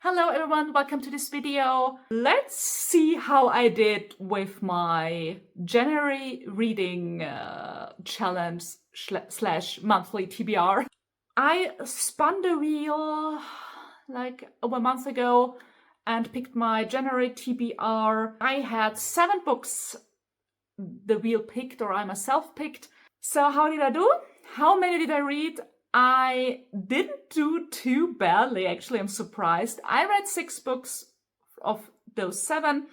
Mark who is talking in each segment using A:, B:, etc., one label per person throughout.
A: Hello everyone, welcome to this video. Let's see how I did with my January reading challenge slash monthly TBR. I spun the wheel like over a month ago and picked my January TBR. I had 7 books the wheel picked, or I myself picked. So how did I do? How many did I read? I didn't do too badly, actually. I'm surprised. I read 6 books of those 7.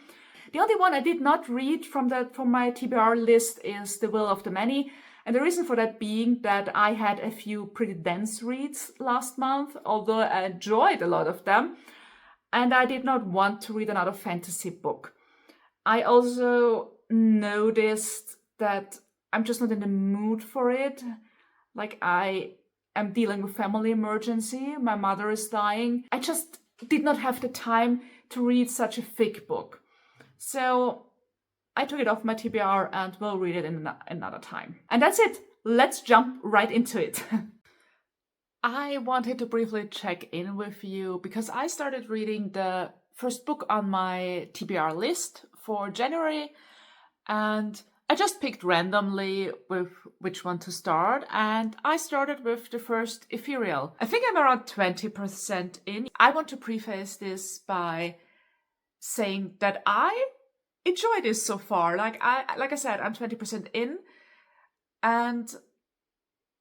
A: The only one I did not read from my TBR list is The Will of the Many. And the reason for that being that I had a few pretty dense reads last month, although I enjoyed a lot of them. And I did not want to read another fantasy book. I also noticed that I'm just not in the mood for it. Like, I am dealing with family emergency. My mother is dying. I just did not have the time to read such a thick book. So I took it off my TBR and will read it in another time. And that's it. Let's jump right into it. I wanted to briefly check in with you because I started reading the first book on my TBR list for January, and I just picked randomly with which one to start, and I started with the First Ethereal. I think I'm around 20% in. I want to preface this by saying that I enjoy this so far. Like I said, I'm 20% in, and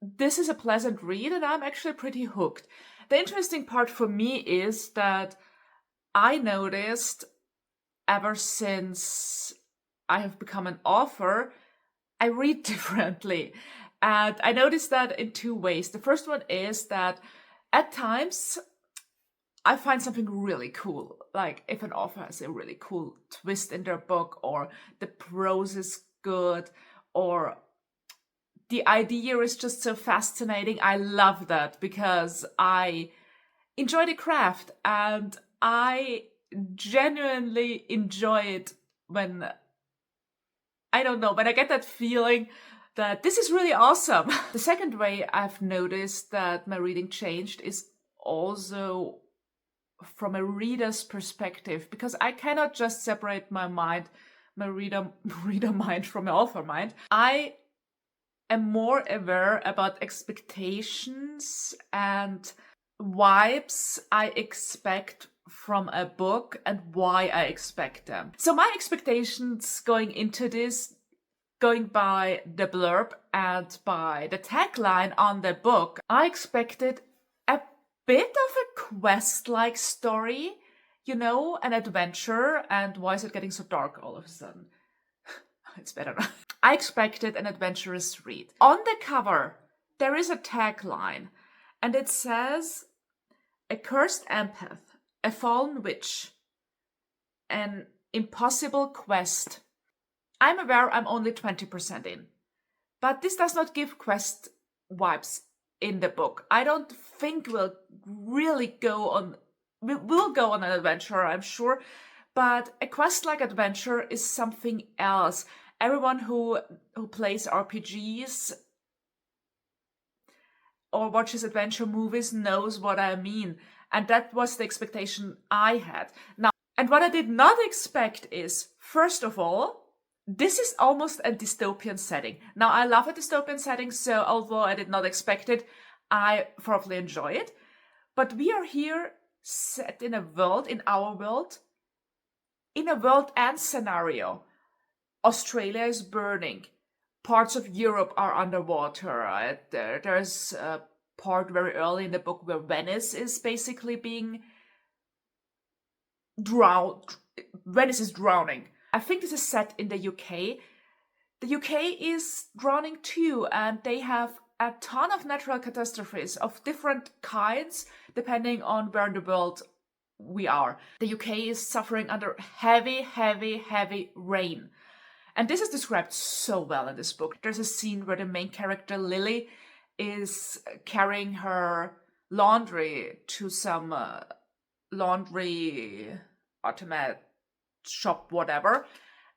A: this is a pleasant read, and I'm actually pretty hooked. The interesting part for me is that I noticed ever since I have become an author, I read differently. And I noticed that in 2 ways. The first one is that at times I find something really cool. Like if an author has a really cool twist in their book, or the prose is good, or the idea is just so fascinating. I love that because I enjoy the craft, and I genuinely enjoy it when I get that feeling that this is really awesome. The second way I've noticed that my reading changed is also from a reader's perspective, because I cannot just separate my reader mind from my author mind. I am more aware about expectations and vibes I expect from a book and why I expect them. So my expectations going into this, going by the blurb and by the tagline on the book, I expected a bit of a quest-like story, an adventure. And why is it getting so dark all of a sudden? It's better now. I expected an adventurous read. On the cover, there is a tagline, and it says, "A cursed empath, a fallen witch, an impossible quest." I'm aware I'm only 20% in, but this does not give quest vibes in the book. I don't think we'll go on an adventure, I'm sure, but a quest-like adventure is something else. Everyone who plays RPGs or watches adventure movies knows what I mean. And that was the expectation I had. Now, and what I did not expect is, first of all, this is almost a dystopian setting. Now, I love a dystopian setting, so although I did not expect it, I thoroughly enjoy it. But we are here set in our world, in a world and scenario. Australia is burning. Parts of Europe are underwater. There's a part very early in the book where Venice is basically being drowned. Venice is drowning. I think this is set in the UK. The UK is drowning too, and they have a ton of natural catastrophes of different kinds, depending on where in the world we are. The UK is suffering under heavy, heavy, heavy rain. And this is described so well in this book. There's a scene where the main character, Lily, is carrying her laundry to some laundry automat shop, whatever.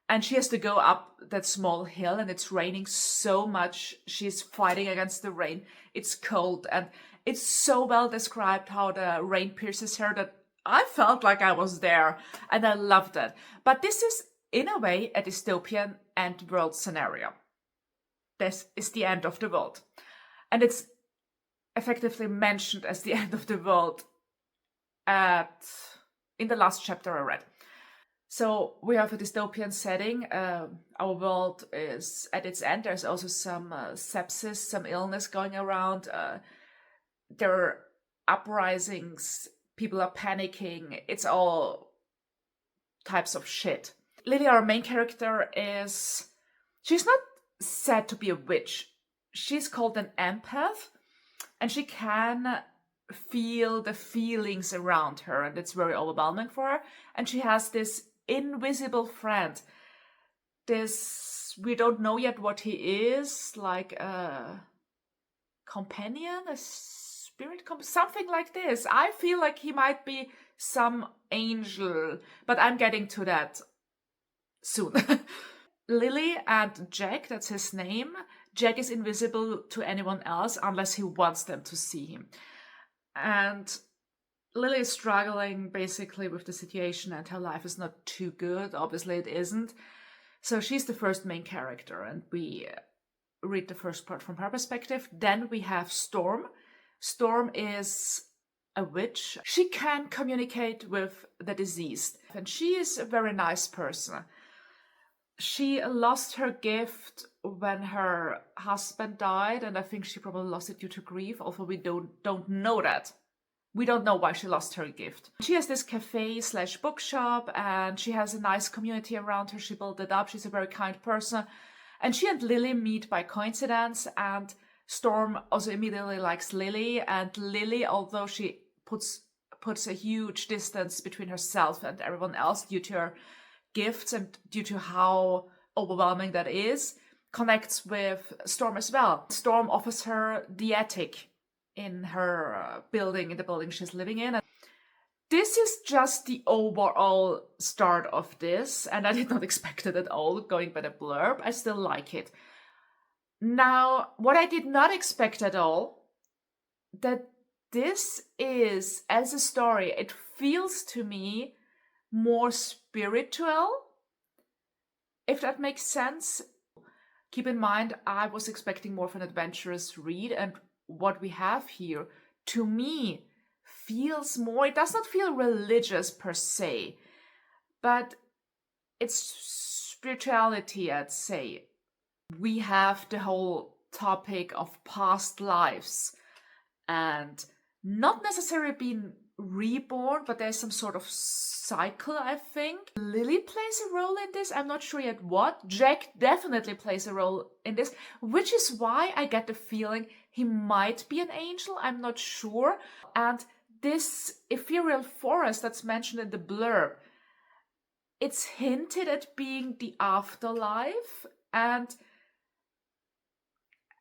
A: And she has to go up that small hill, and it's raining so much. She's fighting against the rain. It's cold, and it's so well described how the rain pierces her that I felt like I was there and I loved it. But this is, in a way, a dystopian end world scenario. This is the end of the world. And it's effectively mentioned as the end of the world in the last chapter I read. So we have a dystopian setting. Our world is at its end. There's also some sepsis, some illness going around. There are uprisings. People are panicking. It's all types of shit. Lily, our main character, she's not said to be a witch. She's called an empath, and she can feel the feelings around her, and it's very overwhelming for her. And she has this invisible friend. We don't know yet what he is, like a companion, a spirit, something like this. I feel like he might be some angel, but I'm getting to that soon. Lily and Jack, that's his name. Jack is invisible to anyone else unless he wants them to see him. And Lily is struggling basically with the situation, and her life is not too good. Obviously it isn't. So she's the first main character, and we read the first part from her perspective. Then we have Storm. Storm is a witch. She can communicate with the deceased, and she is a very nice person. She lost her gift when her husband died, and I think she probably lost it due to grief, although we don't know that. We don't know why she lost her gift. She has this cafe/bookshop, and she has a nice community around her. She built it up. She's a very kind person. And she and Lily meet by coincidence, and Storm also immediately likes Lily. And Lily, although she puts a huge distance between herself and everyone else due to her gifts and due to how overwhelming that is, connects with Storm as well. Storm offers her the attic in her building, in the building she's living in. And this is just the overall start of this, and I did not expect it at all, going by the blurb. I still like it. Now, what I did not expect at all, that this is, as a story, it feels to me more spiritual, if that makes sense. Keep in mind, I was expecting more of an adventurous read, and what we have here, to me, feels more, it does not feel religious per se, but it's spirituality, I'd say. We have the whole topic of past lives, and not necessarily being reborn, but there's some sort of cycle, I think. Lily plays a role in this. I'm not sure yet what. Jack definitely plays a role in this, which is why I get the feeling he might be an angel. I'm not sure. And this ethereal forest that's mentioned in the blurb, it's hinted at being the afterlife and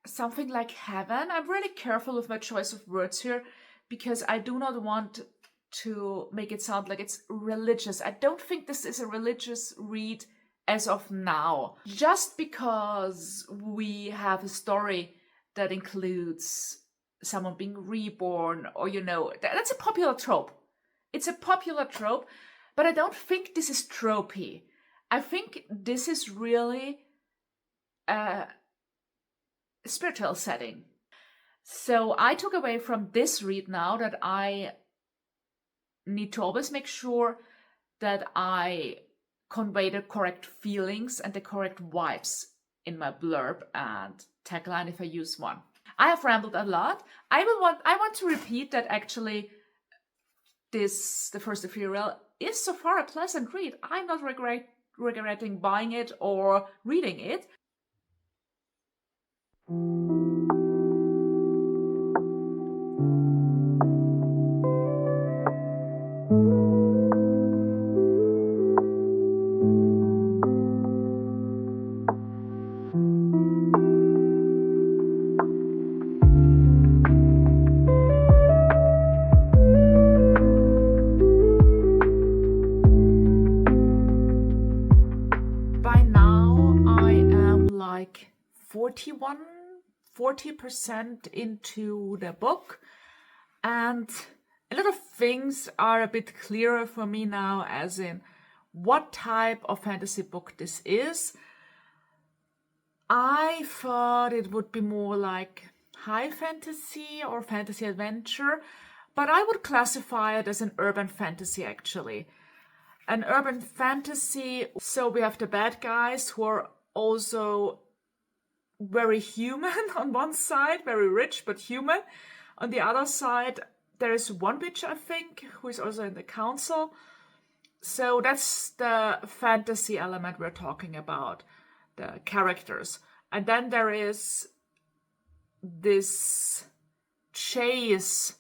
A: something like heaven. I'm really careful with my choice of words here, because I do not want to make it sound like it's religious. I don't think this is a religious read as of now. Just because we have a story that includes someone being reborn, or, that's a popular trope. It's a popular trope, but I don't think this is tropey. I think this is really a spiritual setting. So I took away from this read now that I need to always make sure that I convey the correct feelings and the correct vibes in my blurb and tagline if I use one. I have rambled a lot. I want to repeat that actually the First Ethereal is so far a pleasant read. I'm not regretting buying it or reading it. By now, I am like 40% into the book, and A lot of things are a bit clearer for me now, as in what type of fantasy book this is. I thought it would be more like high fantasy or fantasy adventure, but I would classify it as an urban fantasy actually. An urban fantasy, so we have the bad guys who are also very human on one side, very rich but human. On the other side, there is one witch, I think, who is also in the council. So that's the fantasy element we're talking about, the characters. And then there is this chase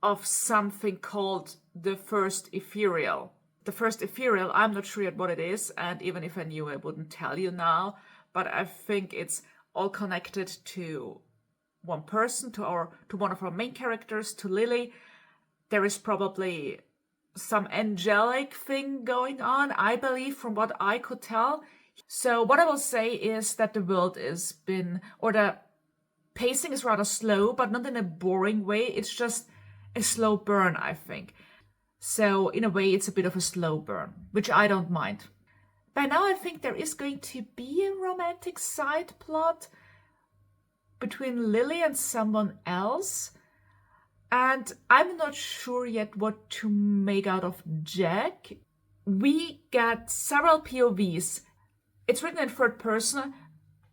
A: of something called the First Ethereal. The First Ethereal, I'm not sure yet what it is, and even if I knew, I wouldn't tell you now, but I think it's all connected to one person, to one of our main characters, to Lily. There is probably some angelic thing going on, I believe, from what I could tell. So what I will say is that the world is the pacing is rather slow, but not in a boring way. It's just a slow burn, I think. So in a way, it's a bit of a slow burn, which I don't mind. By now, I think there is going to be a romantic side plot between Lily and someone else. And I'm not sure yet what to make out of Jack. We get several POVs. It's written in third person,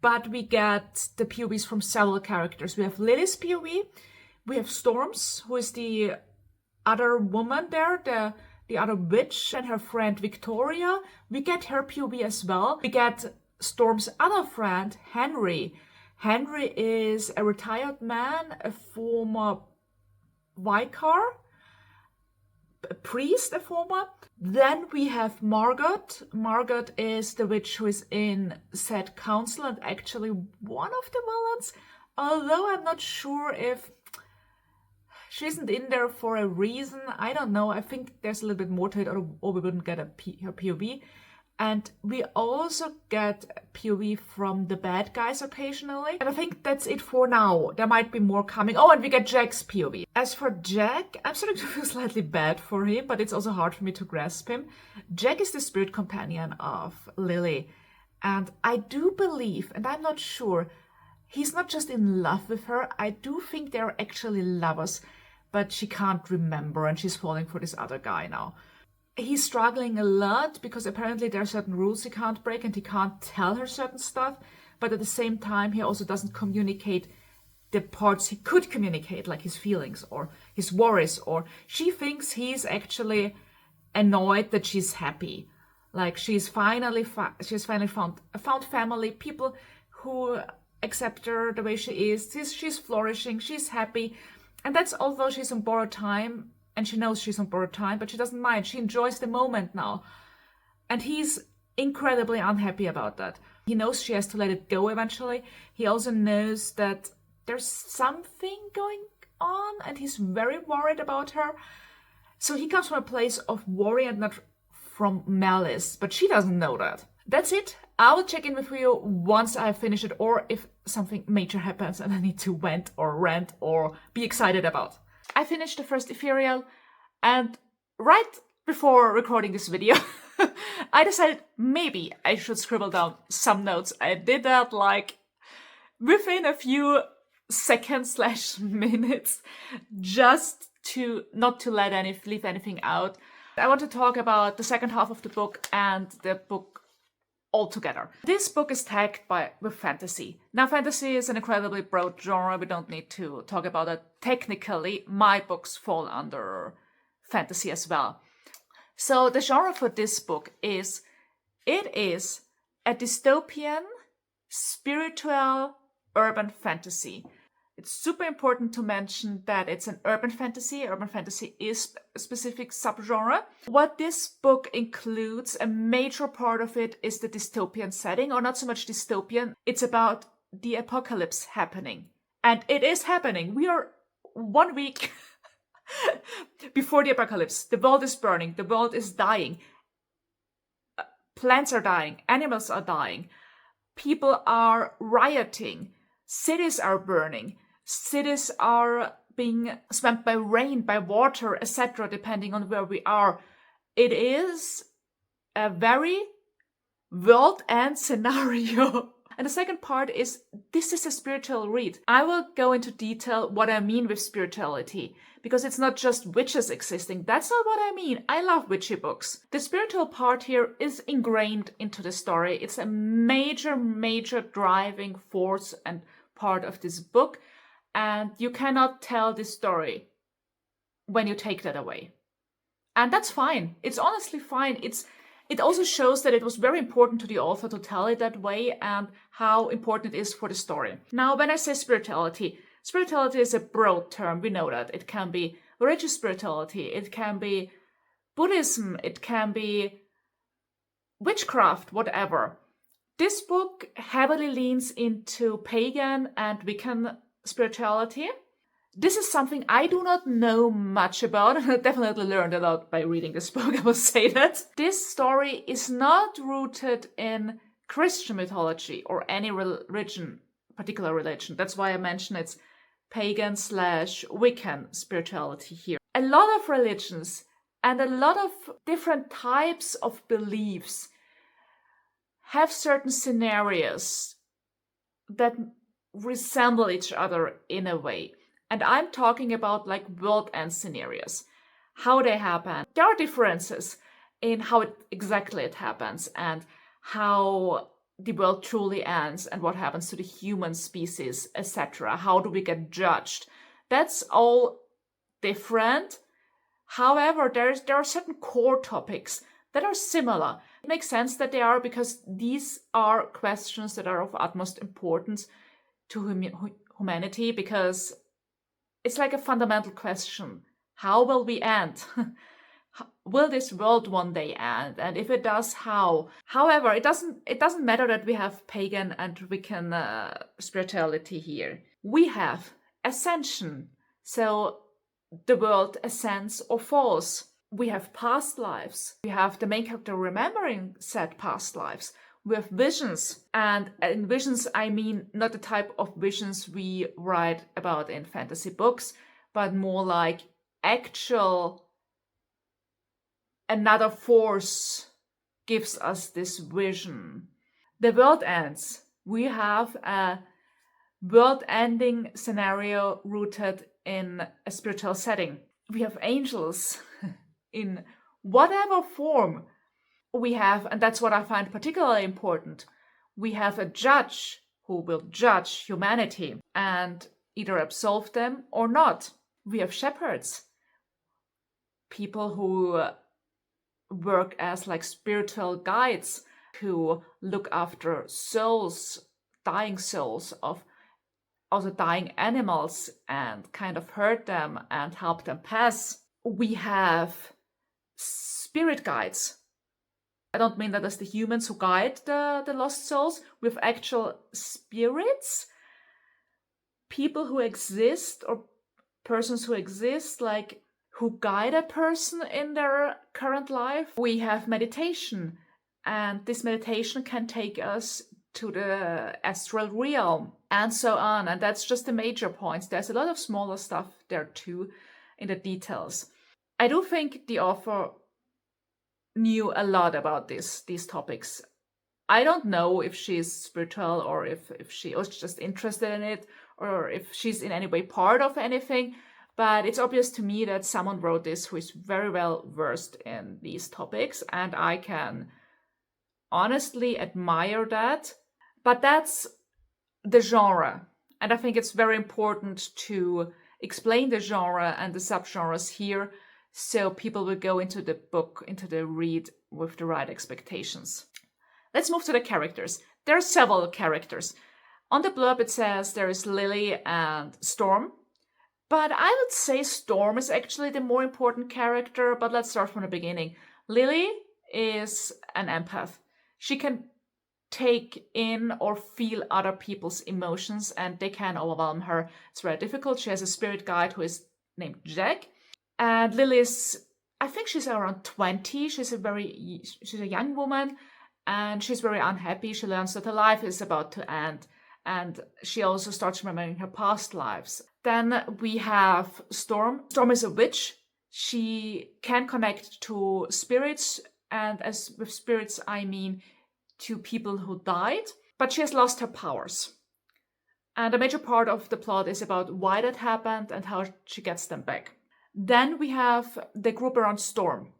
A: but we get the POVs from several characters. We have Lily's POV, we have Storm's, who is the other woman there, the other witch, and her friend Victoria. We get her POV as well. We get Storm's other friend, Henry. Henry is a retired man, a former vicar, a priest, a former. Then we have Margot. Margot is the witch who is in said council and actually one of the villains, although I'm not sure if she isn't in there for a reason. I don't know. I think there's a little bit more to it, or we wouldn't get her POV. And we also get POV from the bad guys occasionally. And I think that's it for now. There might be more coming. Oh, and we get Jack's POV. As for Jack, I'm starting to feel slightly bad for him, but it's also hard for me to grasp him. Jack is the spirit companion of Lily. And I do believe, and I'm not sure, he's not just in love with her. I do think they're actually lovers, but she can't remember and she's falling for this other guy now. He's struggling a lot because apparently there are certain rules he can't break and he can't tell her certain stuff. But at the same time, he also doesn't communicate the parts he could communicate, like his feelings or his worries. Or she thinks he's actually annoyed that she's happy. Like she's finally found family, people who accept her the way she is. She's flourishing, she's happy. And that's although she's on borrowed time. And she knows she's on borrowed time, but she doesn't mind. She enjoys the moment now. And he's incredibly unhappy about that. He knows she has to let it go eventually. He also knows that there's something going on and he's very worried about her. So he comes from a place of worry and not from malice, but she doesn't know that. That's it. I will check in with you once I finish it, or if something major happens and I need to vent or rant or be excited about. I finished the First Ethereal, and right before recording this video, I decided maybe I should scribble down some notes. I did that like within a few seconds/minutes, just to not to leave anything out. I want to talk about the second half of the book and the book altogether. This book is tagged with fantasy. Now, fantasy is an incredibly broad genre. We don't need to talk about it. Technically, my books fall under fantasy as well. So the genre for this book is a dystopian, spiritual, urban fantasy. It's super important to mention that it's an urban fantasy. Urban fantasy is a specific subgenre. What this book includes, a major part of it, is the dystopian setting, or not so much dystopian. It's about the apocalypse happening. And it is happening. We are 1 week before the apocalypse. The world is burning. The world is dying. Plants are dying. Animals are dying. People are rioting. Cities are burning. Cities are being swamped by rain, by water, etc., depending on where we are. It is a very world-end scenario. And the second part is, this is a spiritual read. I will go into detail what I mean with spirituality, because it's not just witches existing. That's not what I mean. I love witchy books. The spiritual part here is ingrained into the story. It's a major, major driving force and part of this book. And you cannot tell this story when you take that away. And that's fine. It's honestly fine. It also shows that it was very important to the author to tell it that way and how important it is for the story. Now, when I say spirituality is a broad term. We know that. It can be religious spirituality. It can be Buddhism. It can be witchcraft, whatever. This book heavily leans into pagan and Wiccan spirituality. This is something I do not know much about, and I definitely learned a lot by reading this book, I must say that. This story is not rooted in Christian mythology or any religion, particular religion. That's why I mention it's pagan/Wiccan spirituality here. A lot of religions and a lot of different types of beliefs have certain scenarios that resemble each other in a way. And I'm talking about like world-end scenarios, how they happen. There are differences in how exactly it happens and how the world truly ends and what happens to the human species, etc. How do we get judged? That's all different. However, there are certain core topics that are similar. It makes sense that they are, because these are questions that are of utmost importance to humanity, because it's like a fundamental question. How will we end? Will this world one day end? And if it does, how? However, it doesn't matter that we have pagan and Wiccan spirituality here. We have ascension. So the world ascends or falls. We have past lives. We have the main character remembering said past lives. We have visions, and in visions I mean not the type of visions we write about in fantasy books, but more like actual another force gives us this vision. The world ends. We have a world-ending scenario rooted in a spiritual setting. We have angels in whatever form. We have, and that's what I find particularly important, we have a judge who will judge humanity and either absolve them or not. We have shepherds, people who work as like spiritual guides, who look after souls, dying souls of also dying animals and kind of hurt them and help them pass. We have spirit guides. I don't mean that as the humans who guide the lost souls, with actual spirits, people who exist or persons who exist, like who guide a person in their current life. We have meditation, and this meditation can take us to the astral realm and so on. And that's just the major points. There's a lot of smaller stuff there too in the details. I do think the author knew a lot about these topics. I don't know if she's spiritual or if she was just interested in it or if she's in any way part of anything, but it's obvious to me that someone wrote this who is very well versed in these topics, and I can honestly admire that. But that's the genre, and I think it's very important to explain the genre and the subgenres here, so people will go into the book, into the read with the right expectations. Let's move to the characters. There are several characters. On the blurb it says there is Lily and Storm, but I would say Storm is actually the more important character, but let's start from the beginning. Lily is an empath. She can take in or feel other people's emotions, and they can overwhelm her. It's very difficult. She has a spirit guide who is named Jack. And Lily's, I think she's around 20. She's a young woman, and she's very unhappy. She learns that her life is about to end, and she also starts remembering her past lives. Then we have Storm. Storm is a witch. She can connect to spirits, and as with spirits, I mean to people who died, but she has lost her powers. And a major part of the plot is about why that happened and how she gets them back. Then we have the group around Storm.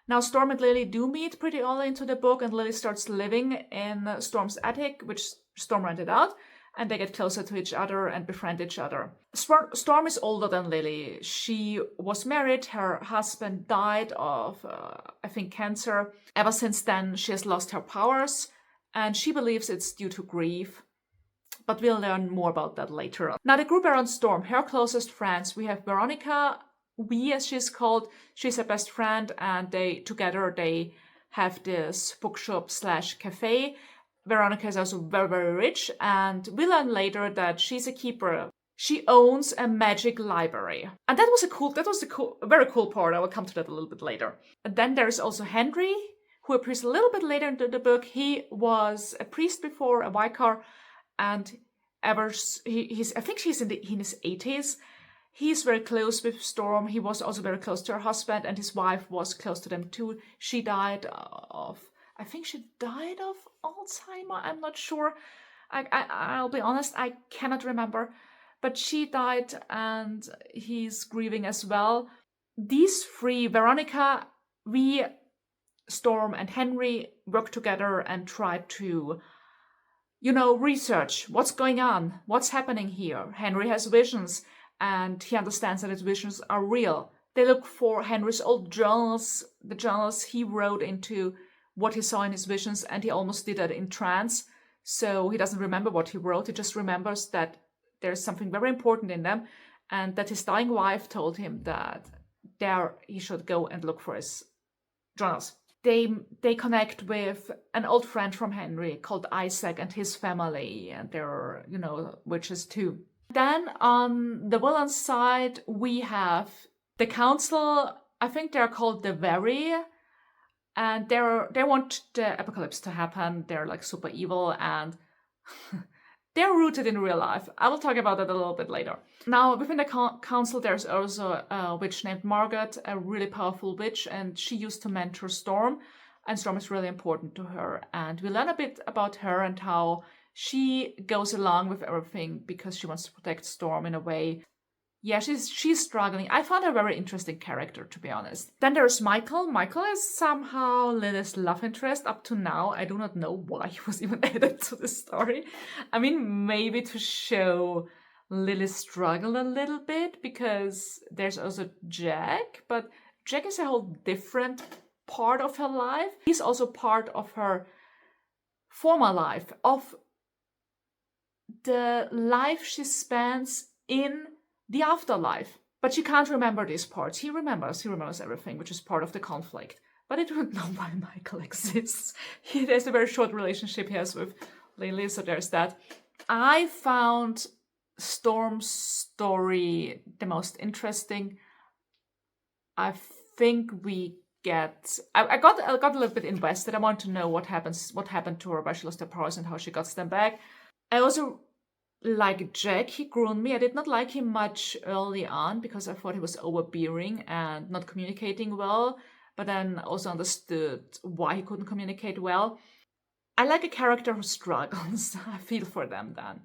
A: Now, Storm and Lily do meet pretty early into the book, and Lily starts living in Storm's attic, which Storm rented out, and they get closer to each other and befriend each other. Storm is older than Lily. She was married, her husband died of, I think, cancer. Ever since then, she has lost her powers, and she believes it's due to grief. But we'll learn more about that later on. Now, the group around Storm, her closest friends, we have Veronica, Wee as she's called. She's her best friend, and together they have this bookshop / cafe. Veronica is also very, very rich, and we learn later that she's a keeper. She owns a magic library. And that was a very cool part. I will come to that a little bit later. And then there's also Henry, who appears a little bit later into the book. He was a priest before, a vicar, and I think he's in his 80s. He's very close with Storm. He was also very close to her husband, and his wife was close to them too. She died of Alzheimer. I'm not sure. I'll be honest, I cannot remember. But she died, and he's grieving as well. These three, Veronica, Storm, and Henry, work together and try to research what's going on, what's happening here. Henry has visions, and he understands that his visions are real. They look for Henry's old journals, the journals he wrote into what he saw in his visions, and he almost did that in trance. So he doesn't remember what he wrote, he just remembers that there's something very important in them, and that his dying wife told him that he should go and look for his journals. They connect with an old friend from Henry called Isaac and his family, and they're, witches too. Then on the villain side, we have the council. I think they're called the Very, and they want the apocalypse to happen. They're like super evil, and they're rooted in real life. I will talk about that a little bit later. Now, within the council, there's also a witch named Margaret, a really powerful witch, and she used to mentor Storm, and Storm is really important to her. And we learn a bit about her and how she goes along with everything because she wants to protect Storm in a way. Yeah, she's struggling. I found her a very interesting character, to be honest. Then there's Michael. Michael is somehow Lily's love interest up to now. I do not know why he was even added to the story. I mean, maybe to show Lily's struggle a little bit, because there's also Jack, but Jack is a whole different part of her life. He's also part of her former life, of the life she spends in the afterlife. But she can't remember these parts. He remembers everything, which is part of the conflict. But I don't know why Michael exists. There's a very short relationship he has with Lily, so there's that. I found Storm's story the most interesting. I think I got a little bit invested. I want to know what happened to her, why she lost her powers and how she got them back. I also like Jack. He grew on me. I did not like him much early on because I thought he was overbearing and not communicating well, but then also understood why he couldn't communicate well. I like a character who struggles. I feel for them then.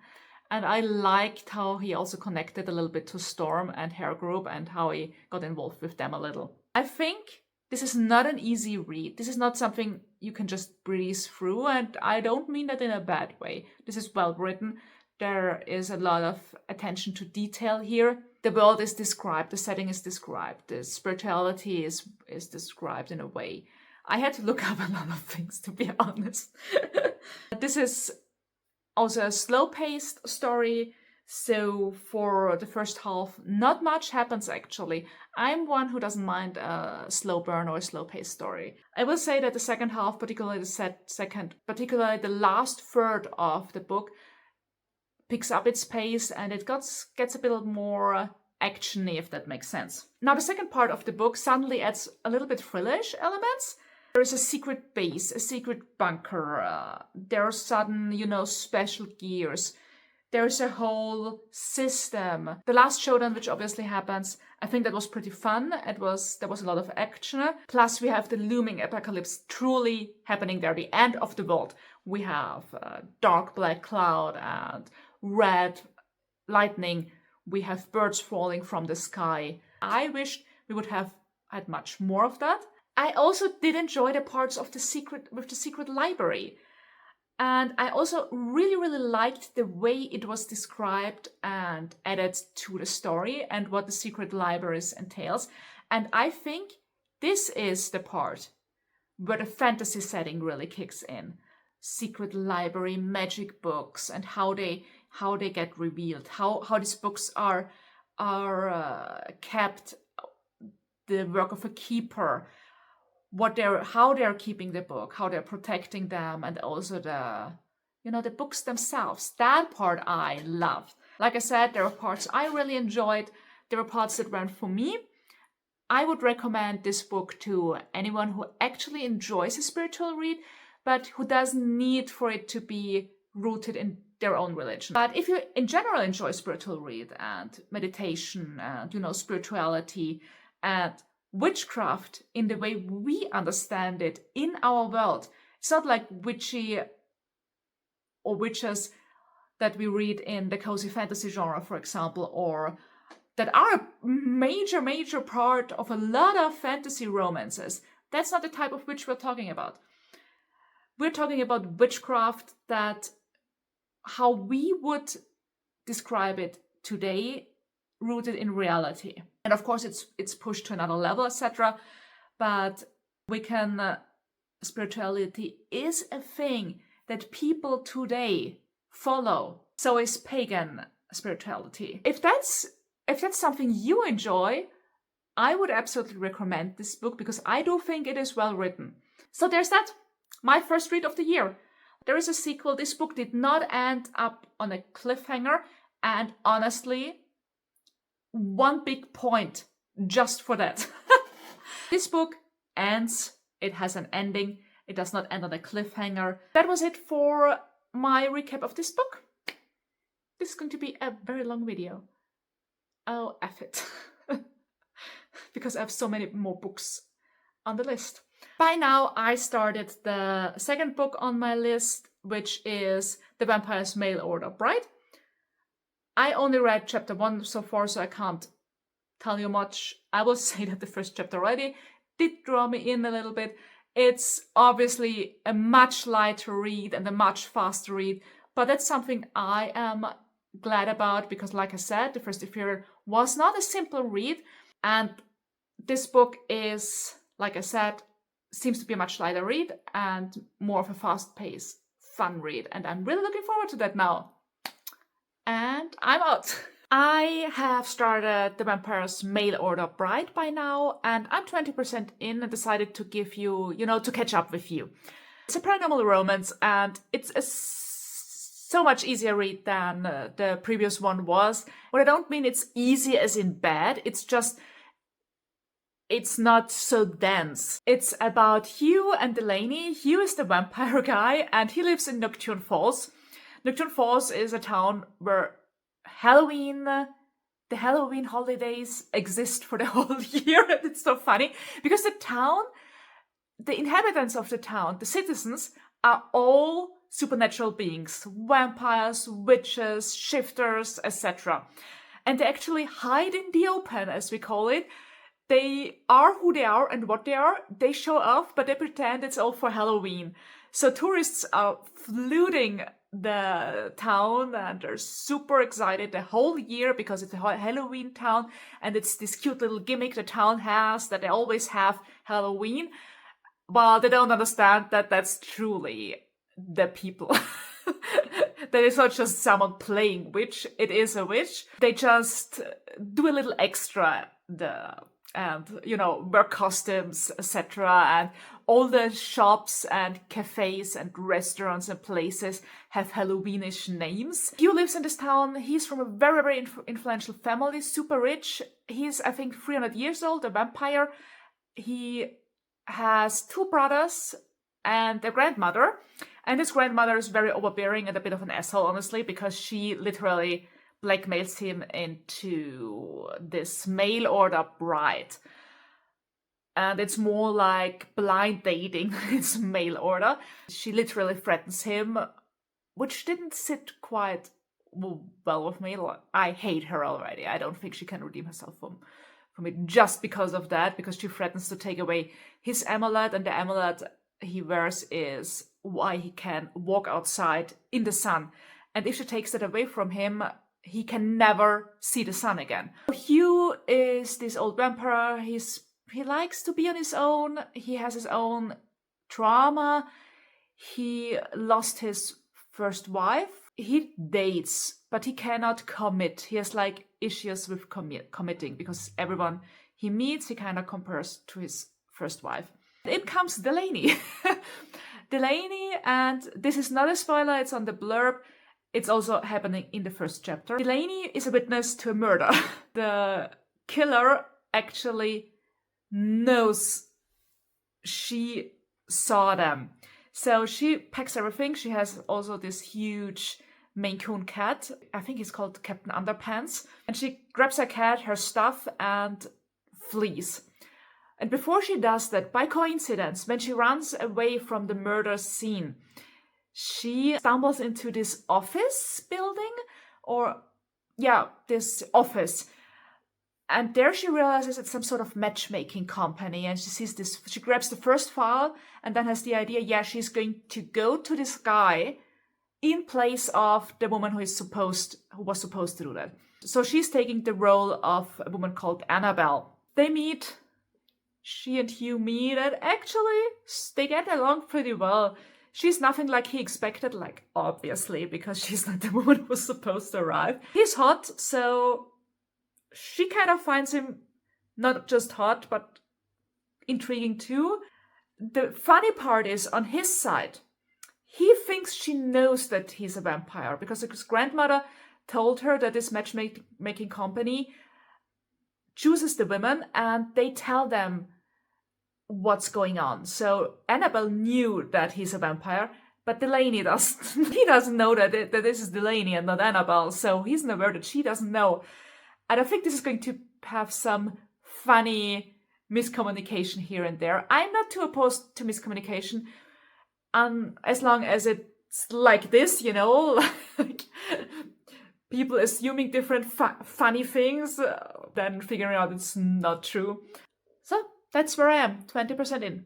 A: And I liked how he also connected a little bit to Storm and her group and how he got involved with them a little. I think this is not an easy read. This is not something you can just breeze through, and I don't mean that in a bad way. This is well written. There is a lot of attention to detail here. The world is described, the setting is described, the spirituality is described in a way. I had to look up a lot of things, to be honest. This is also a slow-paced story, so for the first half, not much happens actually. I'm one who doesn't mind a slow burn or a slow-paced story. I will say that the second half, particularly the last third of the book, picks up its pace and it gets a bit more actiony, if that makes sense. Now, the second part of the book suddenly adds a little bit thrillish elements. There is a secret base, a secret bunker. There are sudden, special gears. There's a whole system. The last showdown, which obviously happens, I think that was pretty fun. There was a lot of action. Plus, we have the looming apocalypse truly happening there, the end of the world. We have dark black cloud and red lightning. We have birds falling from the sky. I wished we would have had much more of that. I also did enjoy the parts of the secret library. And I also really, really liked the way it was described and added to the story and what the secret libraries entails. And I think this is the part where the fantasy setting really kicks in. Secret library, magic books, and how they get revealed, how these books are kept, the work of a keeper, how they're keeping the book, how they're protecting them, and also the books themselves. That part I loved. Like I said, there were parts I really enjoyed. There were parts that weren't for me. I would recommend this book to anyone who actually enjoys a spiritual read, but who doesn't need for it to be rooted in their own religion. But if you in general enjoy spiritual read and meditation and spirituality and witchcraft in the way we understand it in our world, it's not like witchy or witches that we read in the cozy fantasy genre, for example, or that are a major part of a lot of fantasy romances. That's not the type of witch we're talking about. We're talking about witchcraft that how we would describe it today, rooted in reality. And of course, it's pushed to another level, etc. But spirituality is a thing that people today follow. So is pagan spirituality. If that's something you enjoy, I would absolutely recommend this book because I do think it is well written. So there's that. My first read of the year. There is a sequel. This book did not end up on a cliffhanger. And honestly, one big point just for that. This book ends. It has an ending. It does not end on a cliffhanger. That was it for my recap of this book. This is going to be a very long video. Oh, F it. Because I have so many more books on the list. By now, I started the second book on my list, which is The Vampire's Mail Order Bride. I only read chapter 1 so far, so I can't tell you much. I will say that the first chapter already did draw me in a little bit. It's obviously a much lighter read and a much faster read, but that's something I am glad about because, like I said, the First Ethereal was not a simple read, and this book is, like I said, seems to be a much lighter read and more of a fast-paced, fun read, and I'm really looking forward to that now. And I'm out. I have started The Vampire's Mail Order Bride by now, and I'm 20% in and decided to give you, to catch up with you. It's a paranormal romance, and it's a so much easier read than the previous one was. What I don't mean it's easy as in bad, it's just it's not so dense. It's about Hugh and Delaney. Hugh is the vampire guy, and he lives in Nocturne Falls. Nocturne Falls is a town where the Halloween holidays exist for the whole year. And it's so funny because the inhabitants of the town, the citizens, are all supernatural beings, vampires, witches, shifters, etc. And they actually hide in the open, as we call it. They are who they are and what they are. They show off, but they pretend it's all for Halloween. So tourists are flooding the town and they're super excited the whole year because it's a Halloween town and it's this cute little gimmick the town has that they always have Halloween. Well, they don't understand that that's truly the people. That is not just someone playing witch, it is a witch. They just do a little extra and wear costumes, etc. And all the shops and cafes and restaurants and places have Halloweenish names. Hugh lives in this town. He's from a very, very influential family, super rich. He's, I think, 300 years old, a vampire. He has 2 brothers and a grandmother. And his grandmother is very overbearing and a bit of an asshole, honestly, because she literally blackmails him into this mail order bride. And it's more like blind dating. It's mail order. She literally threatens him, which didn't sit quite well with me. I hate her already. I don't think she can redeem herself from it just because of that, because she threatens to take away his amulet, and the amulet he wears is why he can walk outside in the sun. And if she takes that away from him, he can never see the sun again. Hugh is this old vampire. He likes to be on his own. He has his own trauma. He lost his first wife. He dates, but he cannot commit. He has like issues with committing, because everyone he meets, he kind of compares to his first wife. In comes Delaney. Delaney, and this is not a spoiler, it's on the blurb. It's also happening in the first chapter. Delaney is a witness to a murder. The killer actually knows she saw them. So she packs everything. She has also this huge Maine Coon cat. I think he's called Captain Underpants. And she grabs her cat, her stuff, and flees. And before she does that, by coincidence, when she runs away from the murder scene, she stumbles into this office building, this office. And there she realizes it's some sort of matchmaking company, and she sees this. She grabs the first file and then has the idea, she's going to go to this guy in place of the woman who was supposed to do that. So she's taking the role of a woman called Annabelle. They meet. She and Hugh meet, and actually they get along pretty well. She's nothing like he expected, like obviously, because she's not the woman who was supposed to arrive. He's hot, so she kind of finds him not just hot, but intriguing too. The funny part is, on his side, he thinks she knows that he's a vampire, because his grandmother told her that this matchmaking company chooses the women and they tell them what's going on. So Annabelle knew that he's a vampire, but Delaney doesn't. He doesn't know that this is Delaney and not Annabelle, so he's not aware that she doesn't know. And I think this is going to have some funny miscommunication here and there. I'm not too opposed to miscommunication, as long as it's like this, like people assuming different funny things, then figuring out it's not true. So that's where I am, 20% in.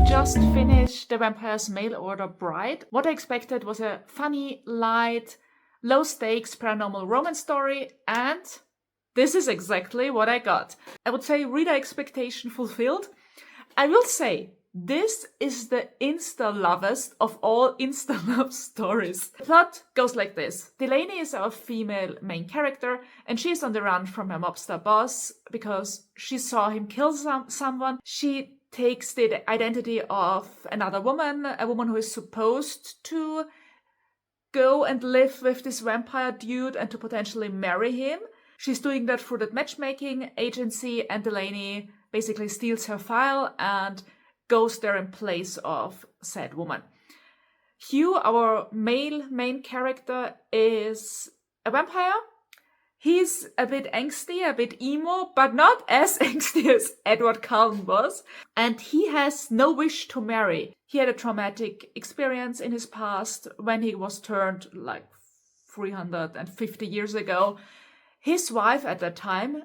A: Just finished The Vampire's Mail Order Bride. What I expected was a funny, light, low-stakes paranormal romance story, and this is exactly what I got. I would say reader expectation fulfilled. I will say, this is the insta-lovest of all insta-love stories. The plot goes like this. Delaney is our female main character, and she's on the run from her mobster boss because she saw him kill someone. She takes the identity of another woman, a woman who is supposed to go and live with this vampire dude and to potentially marry him. She's doing that through that matchmaking agency, and Delaney basically steals her file and goes there in place of said woman. Hugh, our male main character, is a vampire. He's a bit angsty, a bit emo, but not as angsty as Edward Cullen was. And he has no wish to marry. He had a traumatic experience in his past when he was turned like 350 years ago. His wife at that time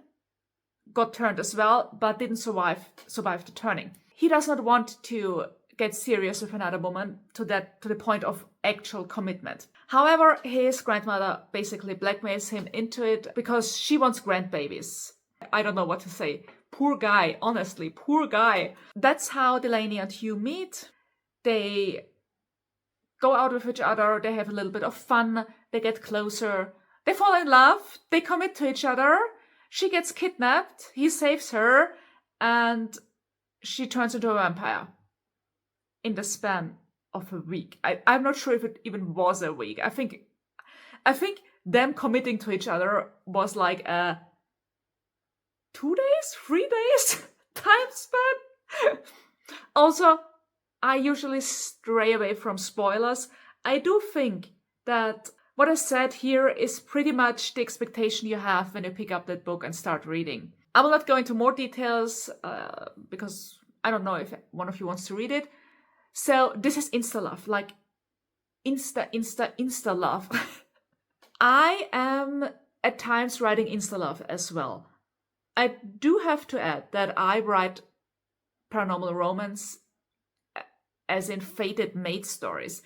A: got turned as well, but didn't survive the turning. He does not want to get serious with another woman to the point of actual commitment. However, his grandmother basically blackmails him into it because she wants grandbabies. I don't know what to say. Poor guy, honestly, poor guy. That's how Delaney and Hugh meet. They go out with each other, they have a little bit of fun, they get closer, they fall in love, they commit to each other, she gets kidnapped, he saves her, and she turns into a vampire in the span of a week. I'm not sure if it even was a week. I think them committing to each other was like a 2 days, 3 days time span. Also, I usually stray away from spoilers. I do think that what I said here is pretty much the expectation you have when you pick up that book and start reading. I will not go into more details because I don't know if one of you wants to read it. So this is insta-love, like insta-love. I am at times writing insta-love as well. I do have to add that I write paranormal romance as in fated mate stories.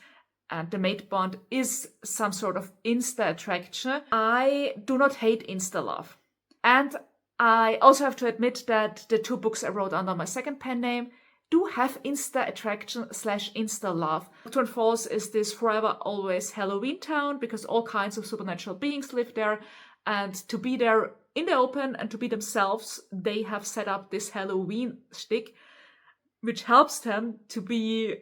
A: And the mate bond is some sort of insta attraction. I do not hate insta love. And I also have to admit that the 2 books I wrote under my second pen name do have insta attraction / insta love. Nocturne Falls is this forever always Halloween town because all kinds of supernatural beings live there. And to be there in the open and to be themselves, they have set up this Halloween shtick, which helps them to be,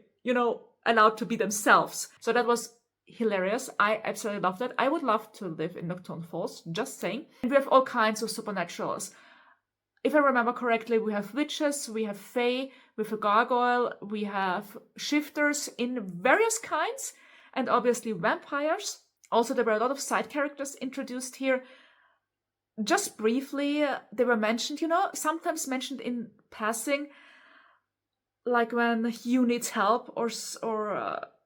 A: allowed to be themselves. So that was hilarious. I absolutely loved that. I would love to live in Nocturne Falls, just saying. And we have all kinds of supernaturals. If I remember correctly, we have witches, we have fae, we have a gargoyle, we have shifters in various kinds, and obviously vampires. Also, there were a lot of side characters introduced here. Just briefly, they were mentioned, sometimes mentioned in passing, like when Hugh needs help or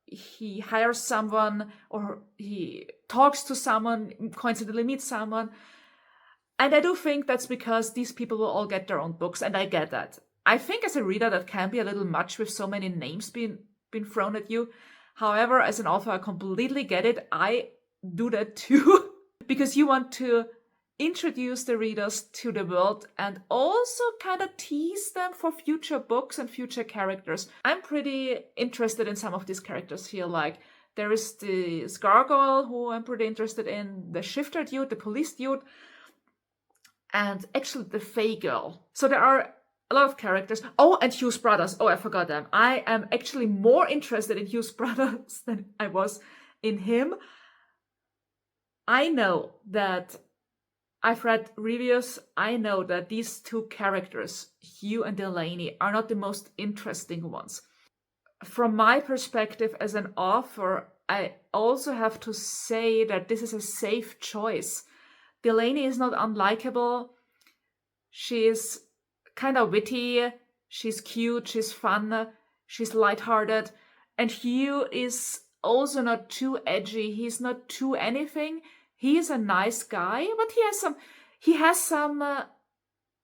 A: he hires someone or he talks to someone, coincidentally meets someone. And I do think that's because these people will all get their own books, and I get that. I think as a reader that can be a little much with so many names being thrown at you. However, as an author, I completely get it. I do that too. Because you want to introduce the readers to the world and also kind of tease them for future books and future characters. I'm pretty interested in some of these characters here. Like there is this gargoyle who I'm pretty interested in, the shifter dude, the police dude, and actually the fae girl. So there are a lot of characters. Oh, and Hugh's brothers. Oh, I forgot them. I am actually more interested in Hugh's brothers than I was in him. I know that I've read reviews. I know that these 2 characters, Hugh and Delaney, are not the most interesting ones. From my perspective as an author, I also have to say that this is a safe choice. Delaney is not unlikable. She's kind of witty. She's cute. She's fun. She's lighthearted. And Hugh is also not too edgy. He's not too anything. He is a nice guy, but he has some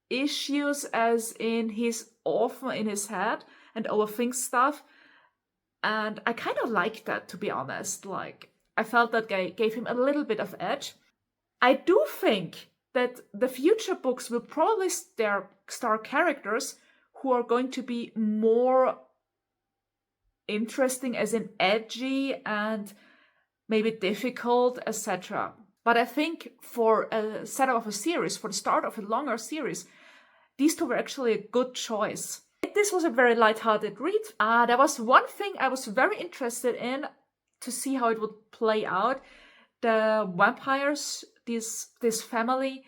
A: issues, as in he's often in his head and overthinks stuff. And I kind of like that, to be honest. Like, I felt that gave him a little bit of edge. I do think that the future books will probably star characters who are going to be more interesting, as in edgy and maybe difficult, etc. But I think for a setup of a series, for the start of a longer series, these 2 were actually a good choice. This was a very lighthearted read. There was one thing I was very interested in to see how it would play out. The vampires, this family,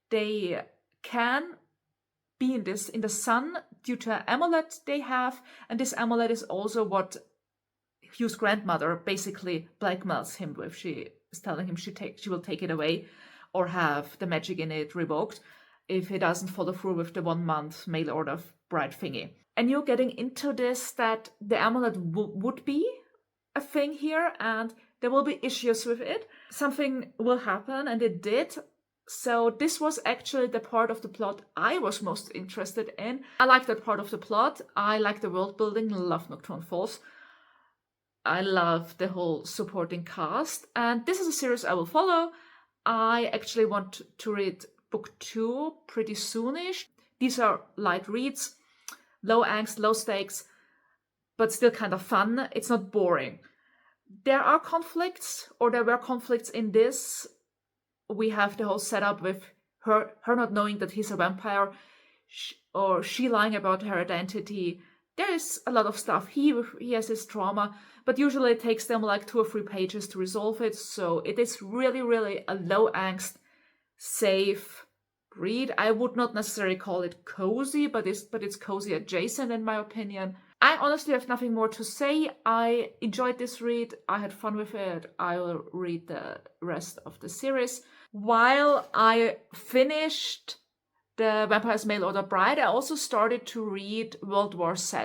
A: they can be in the sun due to an amulet they have, and this amulet is also what Hugh's grandmother basically blackmails him with. She is telling him she will take it away or have the magic in it revoked if he doesn't follow through with the 1-month mail order bride thingy. And you're getting into this that the amulet would be a thing here and there will be issues with it. Something will happen, and it did. So this was actually the part of the plot I was most interested in. I like that part of the plot. I like the world building, love Nocturne Falls. I love the whole supporting cast, and this is a series I will follow. I actually want to read book 2 pretty soonish. These are light reads, low angst, low stakes, but still kind of fun. It's not boring. There are conflicts, or there were conflicts in this. We have the whole setup with her not knowing that he's a vampire, or she lying about her identity. There is a lot of stuff. He has his trauma, but usually it takes them like 2 or 3 pages to resolve it. So it is really, really a low angst, safe read. I would not necessarily call it cozy, but it's cozy adjacent in my opinion. I honestly have nothing more to say. I enjoyed this read. I had fun with it. I will read the rest of the series. While I finished The Vampire's Mail Order Bride, I also started to read World War Z.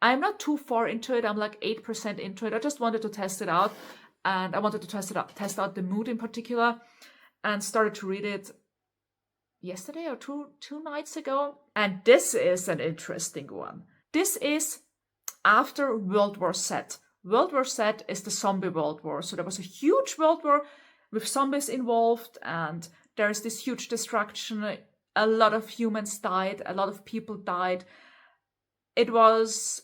A: I'm not too far into it. I'm like 8% into it. I just wanted to test it out. And I wanted to test out the mood in particular. And started to read it yesterday or two nights ago. And this is an interesting one. This is after World War Z. World War Z is the zombie World War. So there was a huge World War with zombies involved, and there is this huge destruction. A lot of humans died, a lot of people died. It was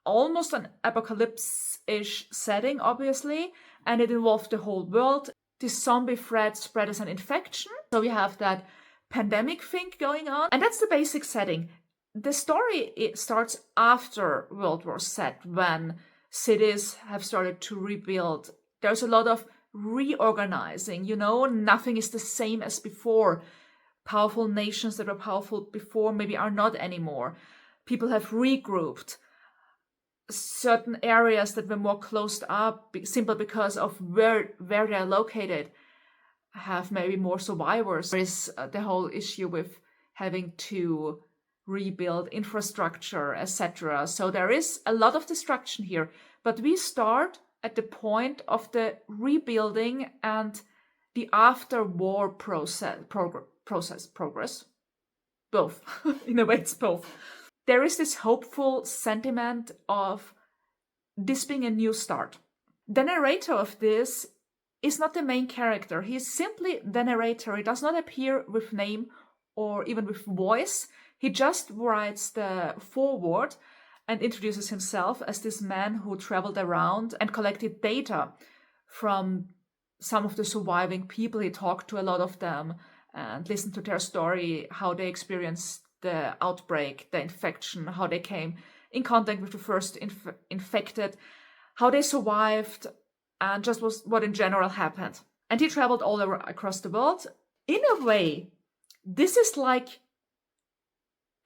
A: almost an apocalypse-ish setting, obviously, and it involved the whole world. This zombie threat spread as an infection, so we have that pandemic thing going on, and that's the basic setting. The story, it starts after World War Z, when cities have started to rebuild. There's a lot of reorganizing, nothing is the same as before. Powerful nations that were powerful before maybe are not anymore. People have regrouped. Certain areas that were more closed up, simply because of where they're located, have maybe more survivors. There is the whole issue with having to rebuild infrastructure, etc. So there is a lot of destruction here. But we start at the point of the rebuilding and the after-war progress. Both. In a way, it's both. There is this hopeful sentiment of this being a new start. The narrator of this is not the main character. He's simply the narrator. He does not appear with name or even with voice. He just writes the foreword and introduces himself as this man who traveled around and collected data from some of the surviving people. He talked to a lot of them and listened to their story, how they experienced the outbreak, the infection, how they came in contact with the first infected, how they survived, and just what in general happened. And he traveled all across the world. In a way, this is like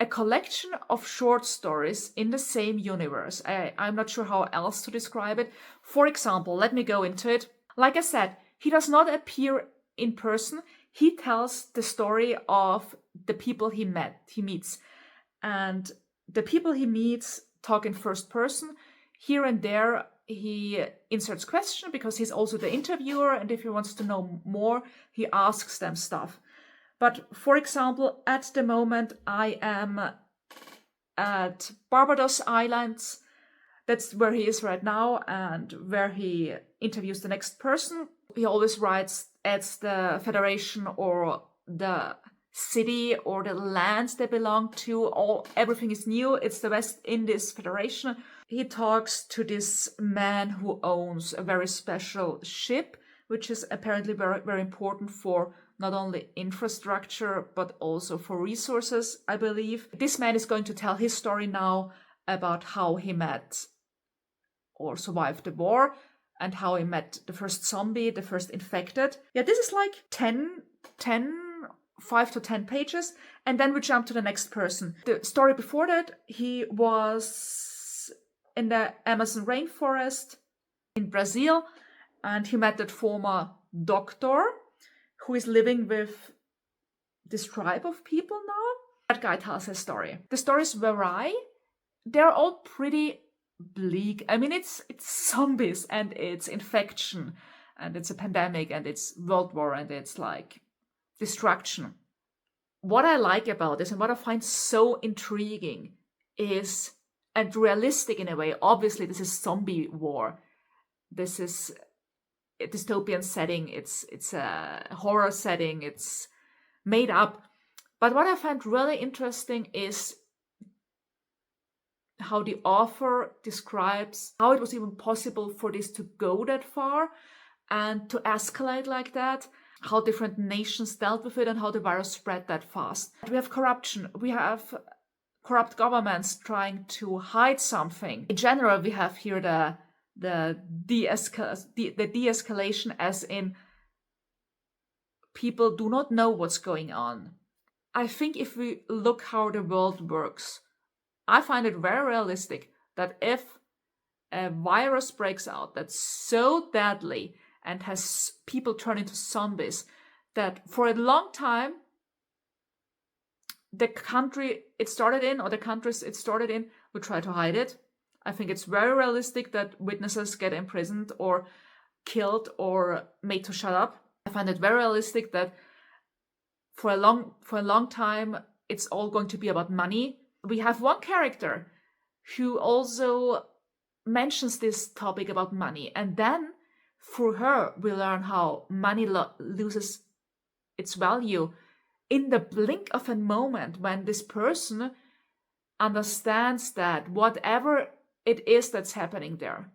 A: a collection of short stories in the same universe. I'm not sure how else to describe it. For example, let me go into it. Like I said, he does not appear in person. He tells the story of the people he meets. And the people he meets talk in first person. Here and there, he inserts questions because he's also the interviewer. And if he wants to know more, he asks them stuff. But for example, at the moment, I am at Barbados Islands. That's where he is right now and where he interviews the next person. He always adds the federation or the city or the lands they belong to. Everything is new. It's the West Indies Federation. He talks to this man who owns a very special ship, which is apparently very, very important for not only infrastructure, but also for resources, I believe. This man is going to tell his story now about how he met or survived the war and how he met the first zombie, the first infected. Yeah, this is like 5 to 10 pages. And then we jump to the next person. The story before that, he was in the Amazon rainforest in Brazil, and he met that former doctor who is living with this tribe of people now. That guy tells his story. The stories vary. They're all pretty bleak. I mean, it's zombies and it's infection and it's a pandemic and it's world war and it's like destruction. What I like about this and what I find so intriguing is, and realistic in a way, obviously this is zombie war. This is a dystopian setting. It's a horror setting. It's made up. But what I find really interesting is how the author describes how it was even possible for this to go that far and to escalate like that, how different nations dealt with it and how the virus spread that fast. We have corruption, we have corrupt governments trying to hide something. In general, we have here the de-escalation, as in people do not know what's going on. I think if we look how the world works, I find it very realistic that if a virus breaks out that's so deadly and has people turn into zombies, that for a long time, the country it started in or the countries it started in will try to hide it. I think it's very realistic that witnesses get imprisoned or killed or made to shut up. I find it very realistic that for a long time, it's all going to be about money. We have one character who also mentions this topic about money, and then through her we learn how money loses its value in the blink of a moment, when this person understands that whatever it is that's happening there,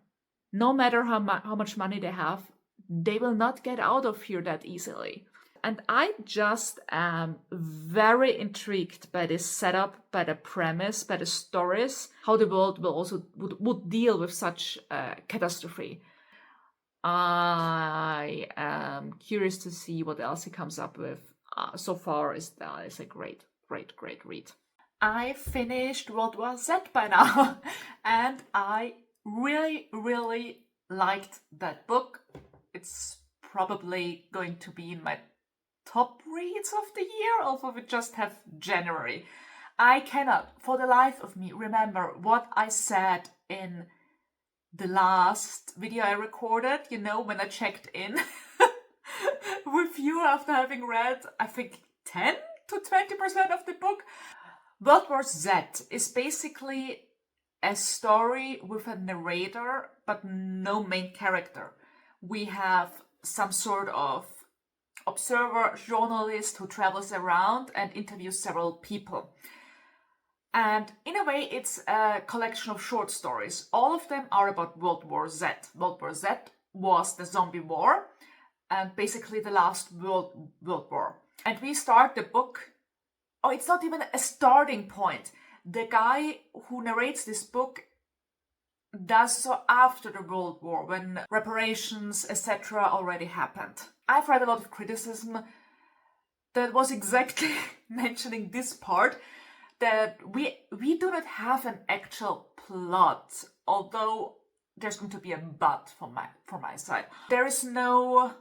A: no matter how much money they have, they will not get out of here that easily. And I just am very intrigued by this setup, by the premise, by the stories, how the world will also would deal with such catastrophe. I am curious to see what else he comes up with. So far, it's a great read. I finished World War Z by now, and I really liked that book. It's probably going to be in my top reads of the year, although we just have January. I cannot, for the life of me, remember what I said in the last video I recorded, when I checked in with you after having read, I think, 10 to 20% of the book. World War Z is basically a story with a narrator, but no main character. We have some sort of observer journalist who travels around and interviews several people. And in a way, it's a collection of short stories. All of them are about World War Z. World War Z was the zombie war and basically the last World War. And we start the book, it's not even a starting point. The guy who narrates this book does so after the World War, when reparations, etc. already happened. I've read a lot of criticism that was exactly mentioning this part, that we do not have an actual plot, although there's going to be a but from my side. There is no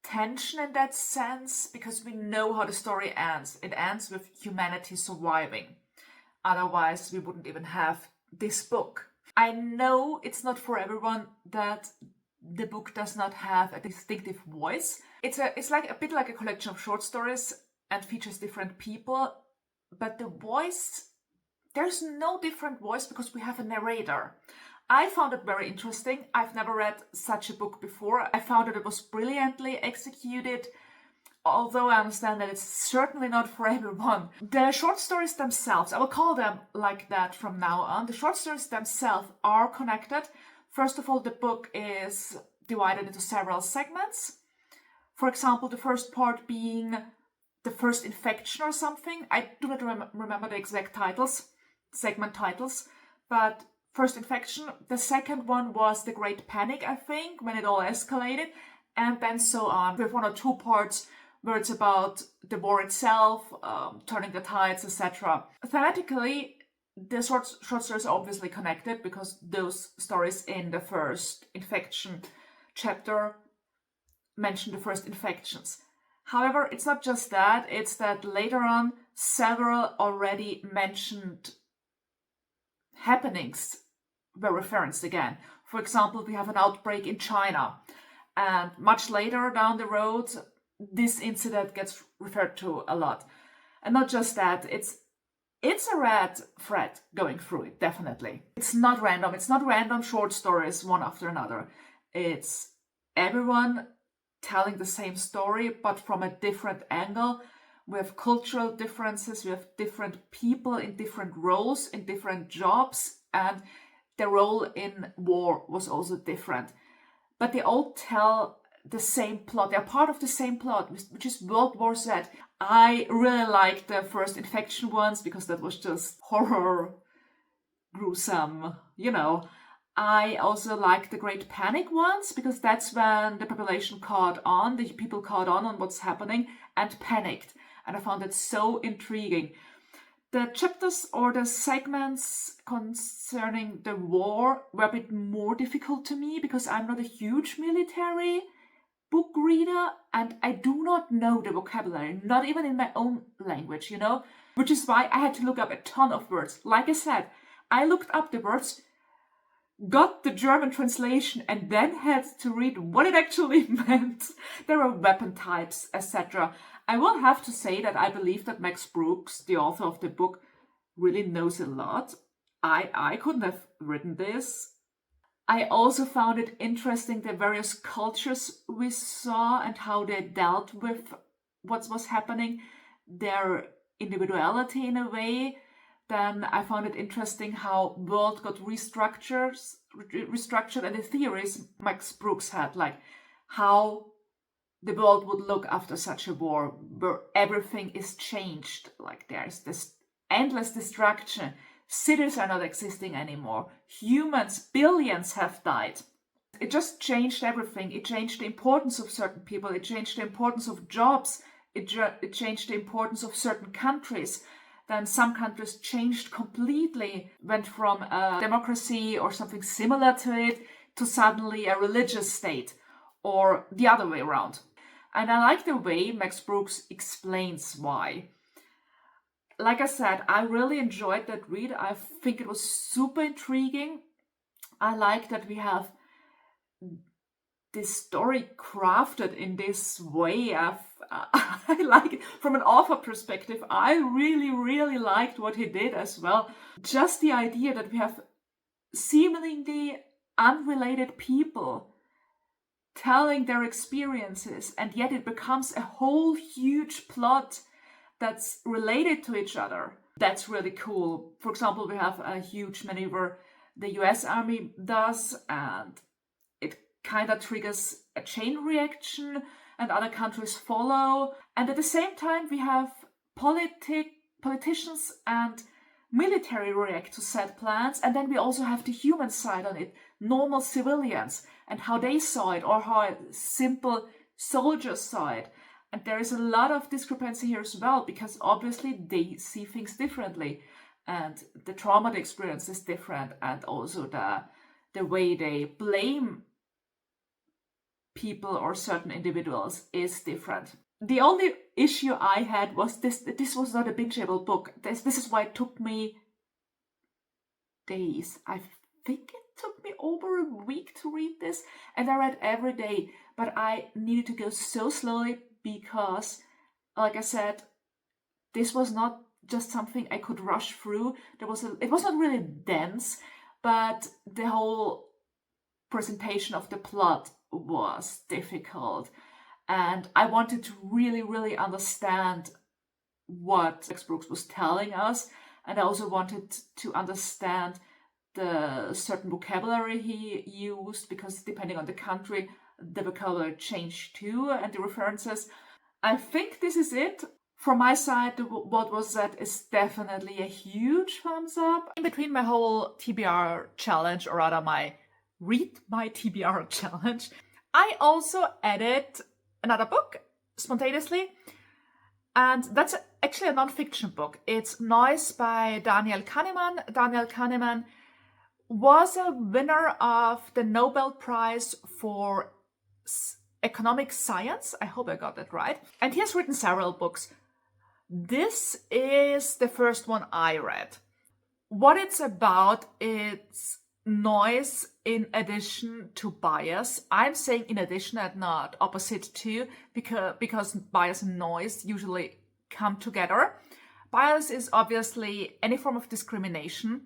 A: tension in that sense, because we know how the story ends. It ends with humanity surviving. Otherwise, we wouldn't even have this book. I know it's not for everyone that the book does not have a distinctive voice. It's like a bit like a collection of short stories and features different people, but the voice, there's no different voice because we have a narrator. I found it very interesting. I've never read such a book before. I found that it was brilliantly executed, although I understand that it's certainly not for everyone. The short stories themselves, I will call them like that from now on, the short stories themselves are connected. First of all, the book is divided into several segments. For example, the first part being the first infection or something. I do not remember the exact titles, segment titles, but first infection. The second one was the Great Panic, I think, when it all escalated, and then so on. We have one or two parts where it's about the war itself, turning the tides, etc. Thematically, the short stories are obviously connected because those stories in the first infection chapter mention the first infections. However, it's not just that, it's that later on several already mentioned happenings were referenced again. For example, we have an outbreak in China, and much later down the road, this incident gets referred to a lot. And not just that, it's a red thread going through it, definitely. It's not random. It's not random short stories one after another. It's everyone telling the same story, but from a different angle, We have cultural differences, we have different people in different roles, in different jobs, and their role in war was also different. But they all tell the same plot. They're part of the same plot, which is World War Z. I really liked the first infection ones because that was just horror, gruesome, you know. I also like the Great Panic ones because that's when the population caught on, the people caught on what's happening and panicked. And I found it so intriguing. The chapters or the segments concerning the war were a bit more difficult to me because I'm not a huge military book reader and I do not know the vocabulary, not even in my own language, you know, which is why I had to look up a ton of words. Like I said, I looked up the words, got the German translation, and then had to read what it actually meant. There were weapon types, etc. I will have to say that I believe that Max Brooks, the author of the book, really knows a lot. I couldn't have written this. I also found it interesting the various cultures we saw and how they dealt with what was happening, their individuality in a way. Then I found it interesting how world got restructured and the theories Max Brooks had, like how the world would look after such a war where everything is changed. Like there's this endless destruction. Cities are not existing anymore. Humans, billions have died. It just changed everything. It changed the importance of certain people. It changed the importance of jobs. It changed the importance of certain countries. Then some countries changed completely, went from a democracy or something similar to it to suddenly a religious state, or the other way around. And I like the way Max Brooks explains why. Like I said, I really enjoyed that read. I think it was super intriguing. I like that we have this story crafted in this way. I like it from an author perspective. I really liked what he did as well. Just the idea that we have seemingly unrelated people telling their experiences, and yet it becomes a whole huge plot that's related to each other. That's really cool. For example, we have a huge maneuver the US Army does, and it kind of triggers a chain reaction, and other countries follow. And at the same time, we have politicians and military react to set plans, and then we also have the human side on it, normal civilians, and how they saw it, or how a simple soldiers saw it. And there is a lot of discrepancy here as well, because obviously they see things differently, and the trauma they experience is different, and also the way they blame people or certain individuals is different. The only issue I had was this was not a bingeable book. This is why it took me days. I think it took me over a week to read this, and I read every day, but I needed to go so slowly because, like I said, this was not just something I could rush through. It was not really dense, but the whole presentation of the plot was difficult, and I wanted to really understand what Max Brooks was telling us, and I also wanted to understand the certain vocabulary he used, because depending on the country, the vocabulary changed too, and the references. I think this is it. From my side, What Was That is definitely a huge thumbs up. In between my whole TBR challenge, or rather my Read My TBR challenge, I also added another book spontaneously, and that's actually a non-fiction book. It's Noise by Daniel Kahneman. Daniel Kahneman was a winner of the Nobel Prize for Economic Science. I hope I got that right. And he has written several books. This is the first one I read. What it's about, it's noise in addition to bias. I'm saying in addition and not opposite to, because bias and noise usually come together. Bias is obviously any form of discrimination,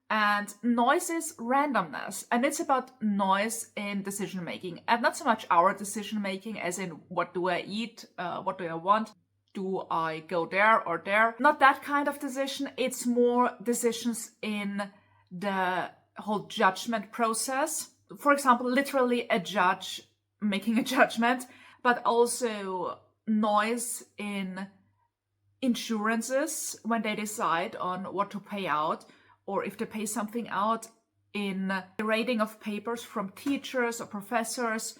A: and noise is randomness, and it's about noise in decision making, and not so much our decision making as in what do I eat, what do I want. Do I go there or there? Not that kind of decision. It's more decisions in the whole judgment process. For example, literally a judge making a judgment, but also noise in insurances when they decide on what to pay out, or if they pay something out, in the rating of papers from teachers or professors,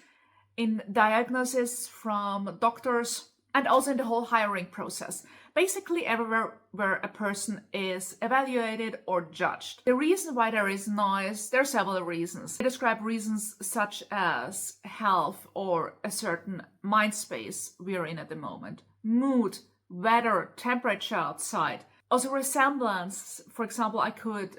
A: in diagnosis from doctors, and also in the whole hiring process. Basically everywhere where a person is evaluated or judged. The reason why there is noise, there are several reasons. I describe reasons such as health or a certain mind space we're in at the moment, mood, weather, temperature outside. Also resemblance. For example, I could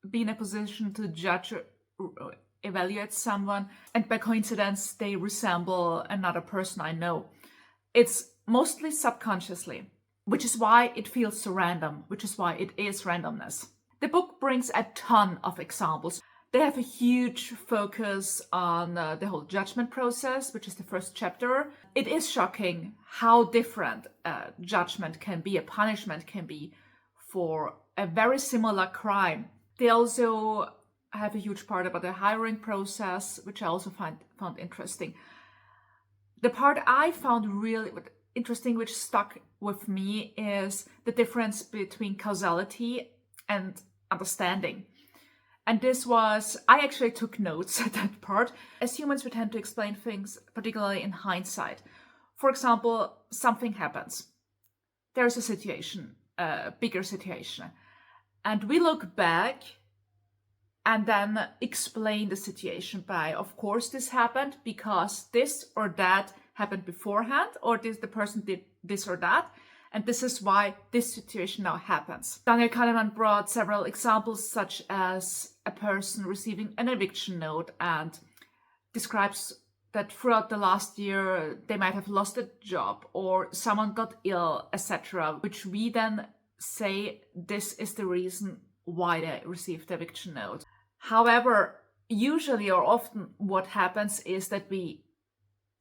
A: be in a position to judge or evaluate someone, and by coincidence they resemble another person I know. It's mostly subconsciously, which is why it feels so random, which is why it is randomness. The book brings a ton of examples. They have a huge focus on the whole judgment process, which is the first chapter. It is shocking how different a judgment can be, a punishment can be for a very similar crime. They also have a huge part about the hiring process, which I also found interesting. The part I found really interesting, which stuck with me, is the difference between causality and understanding. And this was, I actually took notes at that part. As humans, we tend to explain things, particularly in hindsight. For example, something happens. There's a situation, a bigger situation. And we look back and then explain the situation by, of course, this happened because this or that happened beforehand, or the person did this or that, and this is why this situation now happens. Daniel Kahneman brought several examples, such as a person receiving an eviction note and describes that throughout the last year they might have lost a job or someone got ill, etc., which we then say this is the reason why they received the eviction note. However, usually or often what happens is that we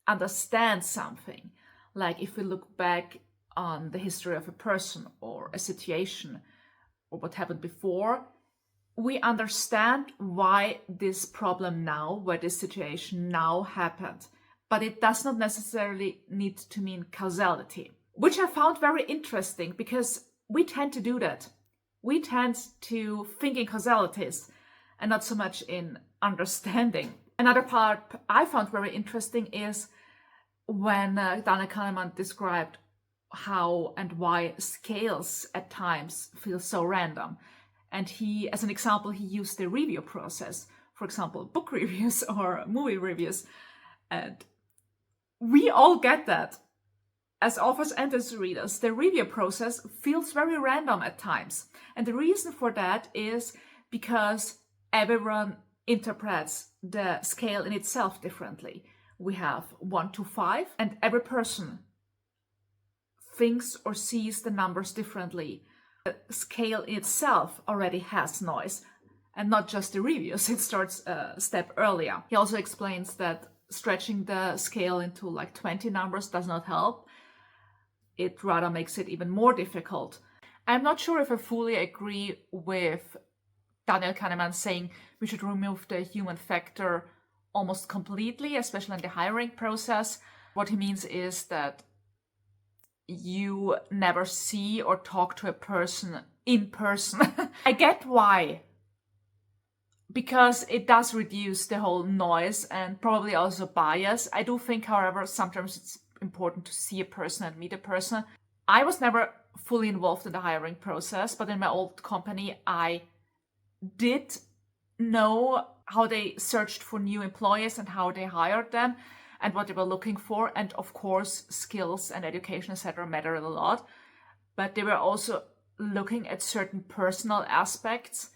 A: understand something. Like if we look back on the history of a person or a situation or what happened before, we understand why this problem now, why this situation now happened. But it does not necessarily need to mean causality, which I found very interesting because we tend to do that. We tend to think in causalities and not so much in understanding. Another part I found very interesting is when Daniel Kahneman described how and why scales at times feel so random. And he, as an example, he used the review process, for example, book reviews or movie reviews. And we all get that. As authors and as readers, the review process feels very random at times. And the reason for that is because everyone interprets the scale in itself differently. We have 1 to 5, and every person thinks or sees the numbers differently. The scale itself already has noise, and not just the reviews. It starts a step earlier. He also explains that stretching the scale into like 20 numbers does not help. It rather makes it even more difficult. I'm not sure if I fully agree with Daniel Kahneman saying we should remove the human factor almost completely, especially in the hiring process. What he means is that you never see or talk to a person in person. I get why. Because it does reduce the whole noise and probably also bias. I do think, however, sometimes it's important to see a person and meet a person. I was never fully involved in the hiring process, but in my old company, I did know how they searched for new employees and how they hired them and what they were looking for. And of course, skills and education, etc., mattered a lot. But they were also looking at certain personal aspects,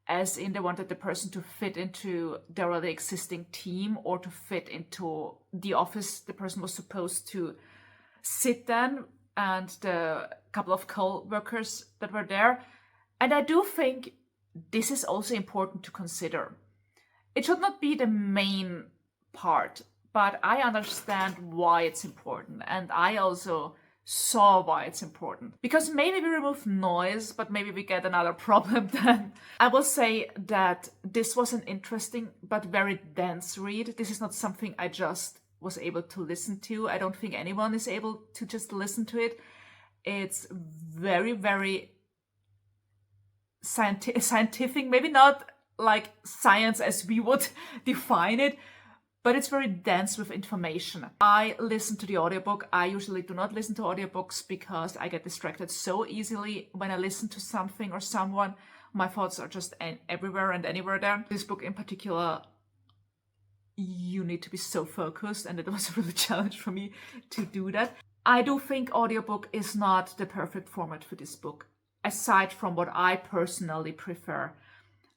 A: as in they wanted the person to fit into their already existing team or to fit into the office the person was supposed to sit then, and the couple of co-workers that were there. And I do think this is also important to consider. It should not be the main part, but I understand why it's important. And I also saw why it's important. Because maybe we remove noise, but maybe we get another problem then. I will say that this was an interesting but very dense read. This is not something I just was able to listen to. I don't think anyone is able to just listen to it. It's very, very scientific, maybe not like science as we would define it, but it's very dense with information. I listen to the audiobook. I usually do not listen to audiobooks because I get distracted so easily when I listen to something or someone. My thoughts are just everywhere and anywhere there. This book in particular, you need to be so focused, and it was a real challenge for me to do that. I do think audiobook is not the perfect format for this book, aside from what I personally prefer.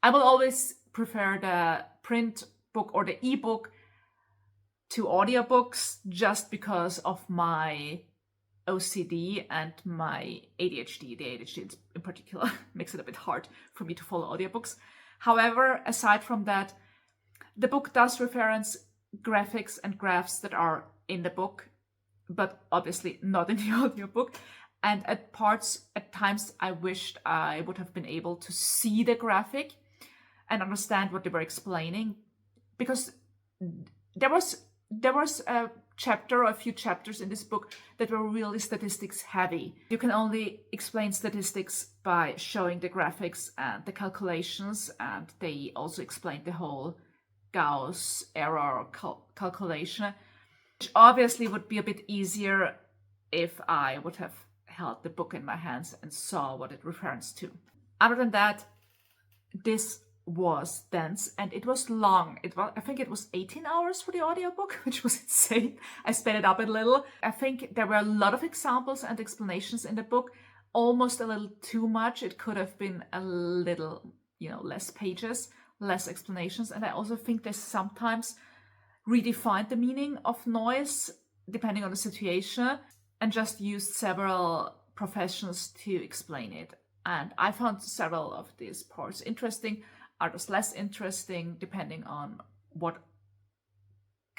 A: I will always prefer the print book or the ebook to audiobooks just because of my OCD and my ADHD. The ADHD in particular makes it a bit hard for me to follow audiobooks. However, aside from that, the book does reference graphics and graphs that are in the book, but obviously not in the audiobook. And at times, I wished I would have been able to see the graphic and understand what they were explaining, because there was a chapter or a few chapters in this book that were really statistics heavy. You can only explain statistics by showing the graphics and the calculations, and they also explained the whole Gauss error calculation, which obviously would be a bit easier if I would have held the book in my hands and saw what it refers to. Other than that, this was dense and it was long. I think it was 18 hours for the audiobook, which was insane. I sped it up a little. I think there were a lot of examples and explanations in the book, almost a little too much. It could have been a little, less pages, less explanations. And I also think they sometimes redefined the meaning of noise depending on the situation and just used several professions to explain it. And I found several of these parts interesting, others less interesting, depending on what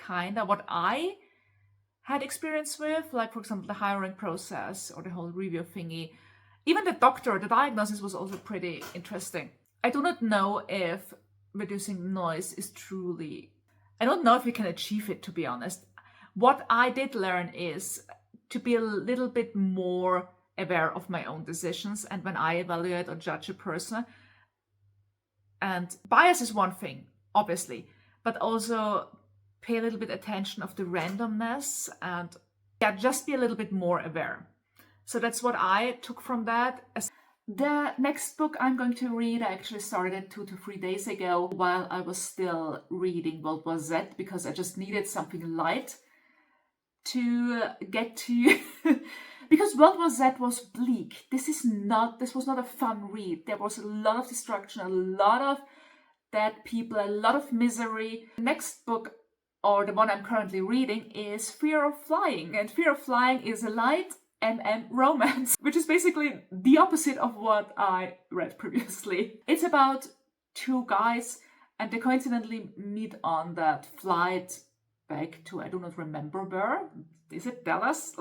A: I had experience with, like, for example, the hiring process or the whole review thingy. Even the diagnosis was also pretty interesting. I do not know if reducing noise is truly, I don't know if we can achieve it, to be honest. What I did learn is to be a little bit more aware of my own decisions and when I evaluate or judge a person. And bias is one thing, obviously, but also pay a little bit attention of the randomness and just be a little bit more aware. So that's what I took from that. The next book I'm going to read, I actually started 2 to 3 days ago while I was still reading World War Z, because I just needed something light to get to. Because World War Z was bleak. This was not a fun read. There was a lot of destruction, a lot of dead people, a lot of misery. The next book, or the one I'm currently reading, is Fear of Flying. And Fear of Flying is a light MM romance, which is basically the opposite of what I read previously. It's about 2 guys, and they coincidentally meet on that flight back to, I do not remember where. Is it Dallas?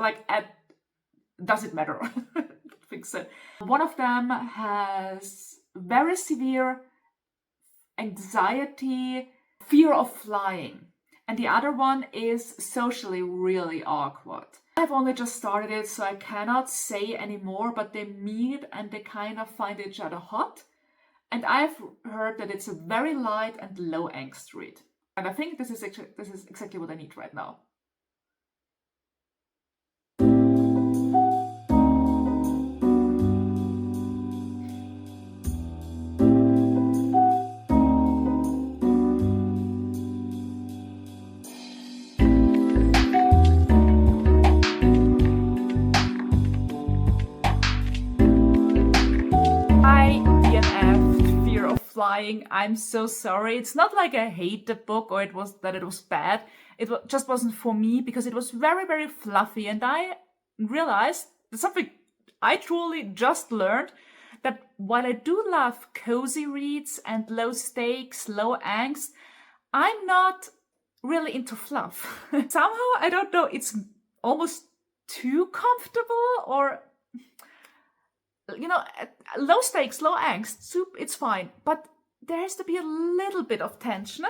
A: Does it matter? I don't think so. One of them has very severe anxiety, fear of flying. And the other one is socially really awkward. I've only just started it, so I cannot say anymore, but they meet and they kind of find each other hot. And I've heard that it's a very light and low angst read. And I think this is exactly what I need right now. Flying. I'm so sorry. It's not like I hate the book or it was bad. It just wasn't for me because it was very, very fluffy. And I realized something I truly just learned, that while I do love cozy reads and low stakes, low angst, I'm not really into fluff. Somehow, I don't know, it's almost too comfortable, or, you know, low stakes, low angst, it's fine. But there has to be a little bit of tension.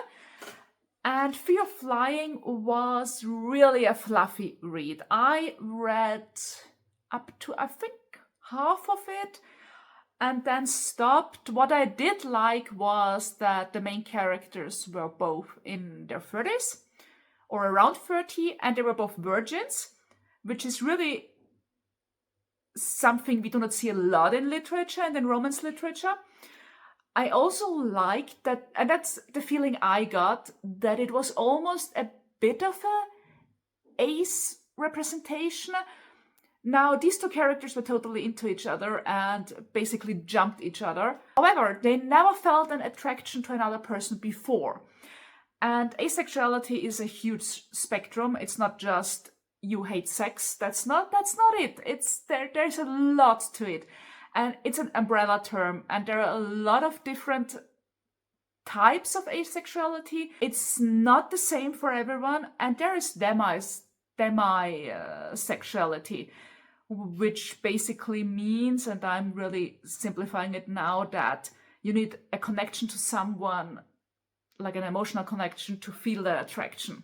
A: And Fear of Flying was really a fluffy read. I read up to, I think, half of it and then stopped. What I did like was that the main characters were both in their 30s or around 30, and they were both virgins, which is really something we do not see a lot in literature and in romance literature. I also liked that, and that's the feeling I got, that it was almost a bit of a ace representation. Now, these two characters were totally into each other and basically jumped each other. However, they never felt an attraction to another person before. And asexuality is a huge spectrum. It's not just you hate sex. That's not it. There's a lot to it. And it's an umbrella term, and there are a lot of different types of asexuality. It's not the same for everyone, and there is demisexuality, which basically means, and I'm really simplifying it now, that you need a connection to someone, like an emotional connection, to feel that attraction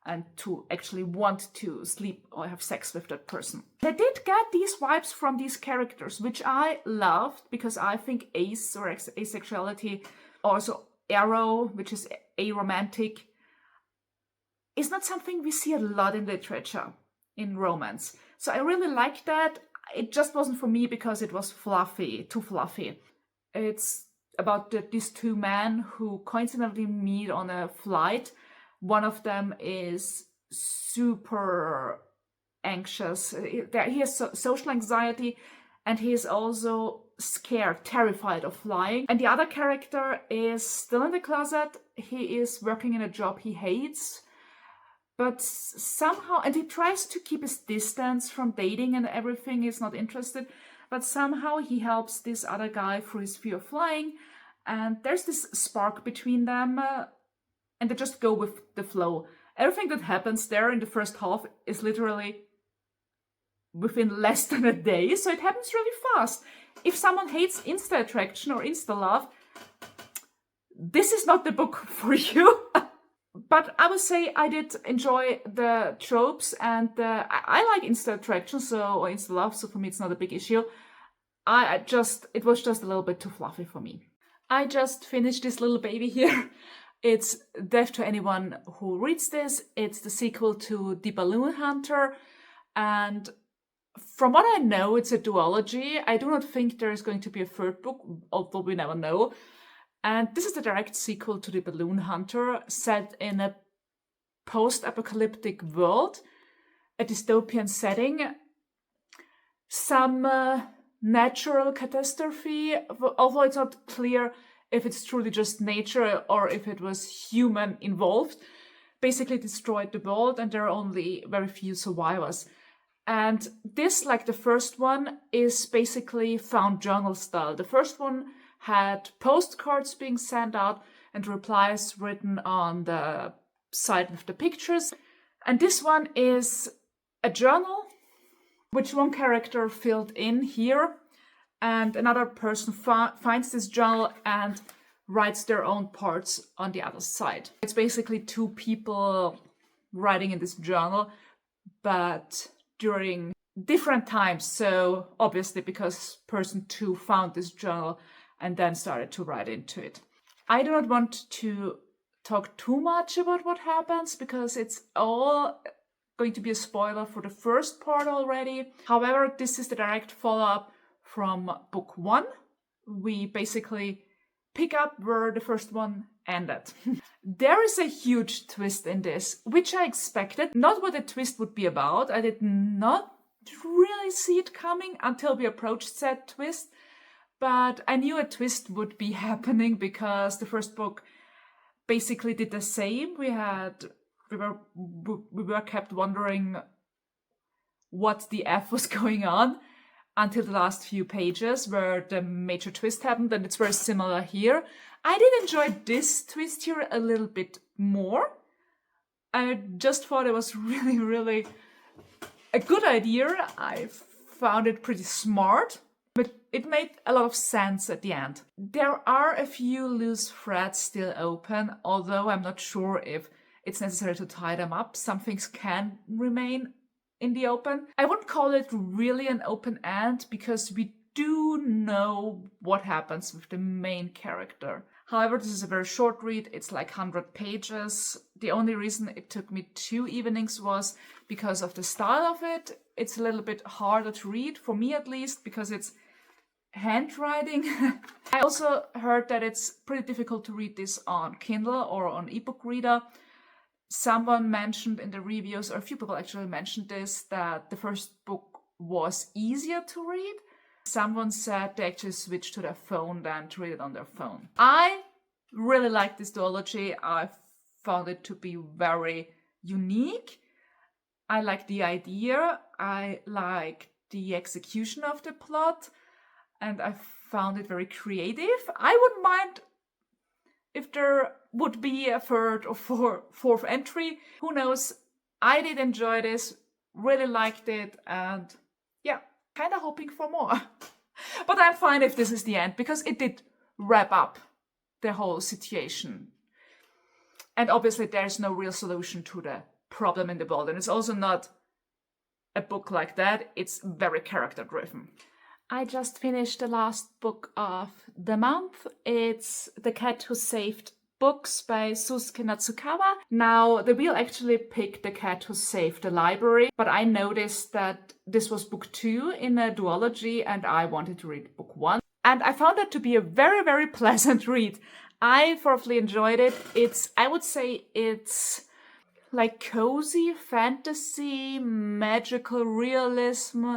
A: and to actually want to sleep or have sex with that person. I did get these vibes from these characters, which I loved, because I think ace or asexuality, also aro, which is aromantic, is not something we see a lot in literature, in romance. So I really liked that. It just wasn't for me because it was fluffy, too fluffy. It's about these two men who coincidentally meet on a flight. One of them is super anxious. He has social anxiety, and he is also scared, terrified of flying. And the other character is still in the closet. He is working in a job he hates, but somehow, and he tries to keep his distance from dating and everything. He's not interested, but somehow he helps this other guy through his fear of flying. And there's this spark between them. And they just go with the flow. Everything that happens there in the first half is literally within less than a day, so it happens really fast. If someone hates insta attraction or insta love, this is not the book for you. But I would say I did enjoy the tropes, and I like insta attraction, or insta love, so for me it's not a big issue. It was just a little bit too fluffy for me. I just finished this little baby here. It's Death to Anyone Who Reads This. It's the sequel to The Balloon Hunter. And from what I know, it's a duology. I do not think there is going to be a third book, although we never know. And this is the direct sequel to The Balloon Hunter, set in a post-apocalyptic world, a dystopian setting. Some natural catastrophe, although it's not clear if it's truly just nature or if it was human involved, basically destroyed the world, and there are only very few survivors. And this, like the first one, is basically found journal style. The first one had postcards being sent out and replies written on the side with the pictures. And this one is a journal, which one character filled in here, and another person finds this journal and writes their own parts on the other side. It's basically two people writing in this journal, but during different times. So obviously because person 2 found this journal and then started to write into it. I do not want to talk too much about what happens because it's all going to be a spoiler for the first part already. However, this is the direct follow-up from book 1. We basically pick up where the first one ended. There is a huge twist in this, which I expected. Not what the twist would be about. I did not really see it coming until we approached said twist. But I knew a twist would be happening because the first book basically did the same. We were kept wondering what the F was going on until the last few pages where the major twist happened, and it's very similar here. I did enjoy this twist here a little bit more. I just thought it was really, really a good idea. I found it pretty smart, but it made a lot of sense at the end. There are a few loose threads still open, although I'm not sure if it's necessary to tie them up. Some things can remain in the open. I wouldn't call it really an open end because we do know what happens with the main character. However, this is a very short read. It's like 100 pages. The only reason it took me 2 evenings was because of the style of it. It's a little bit harder to read, for me at least, because it's handwriting. I also heard that it's pretty difficult to read this on Kindle or on ebook reader. Someone mentioned in the reviews, or a few people actually mentioned this, that the first book was easier to read. Someone said they actually switched to their phone than to read it on their phone. I really like this duology. I found it to be very unique. I like the idea. I like the execution of the plot. And I found it very creative. I wouldn't mind if there would be a third or fourth entry. Who knows? I did enjoy this. Really liked it. And yeah, kind of hoping for more. But I'm fine if this is the end, because it did wrap up the whole situation. And obviously there's no real solution to the problem in the world. And it's also not a book like that. It's very character driven. I just finished the last book of the month. It's The Cat Who Saved Books by Susuke Natsukawa. Now, the wheel actually picked The Cat Who Saved the Library, but I noticed that this was book 2 in a duology and I wanted to read book 1. And I found that to be a very, very pleasant read. I thoroughly enjoyed it. I would say it's like cozy fantasy, magical realism,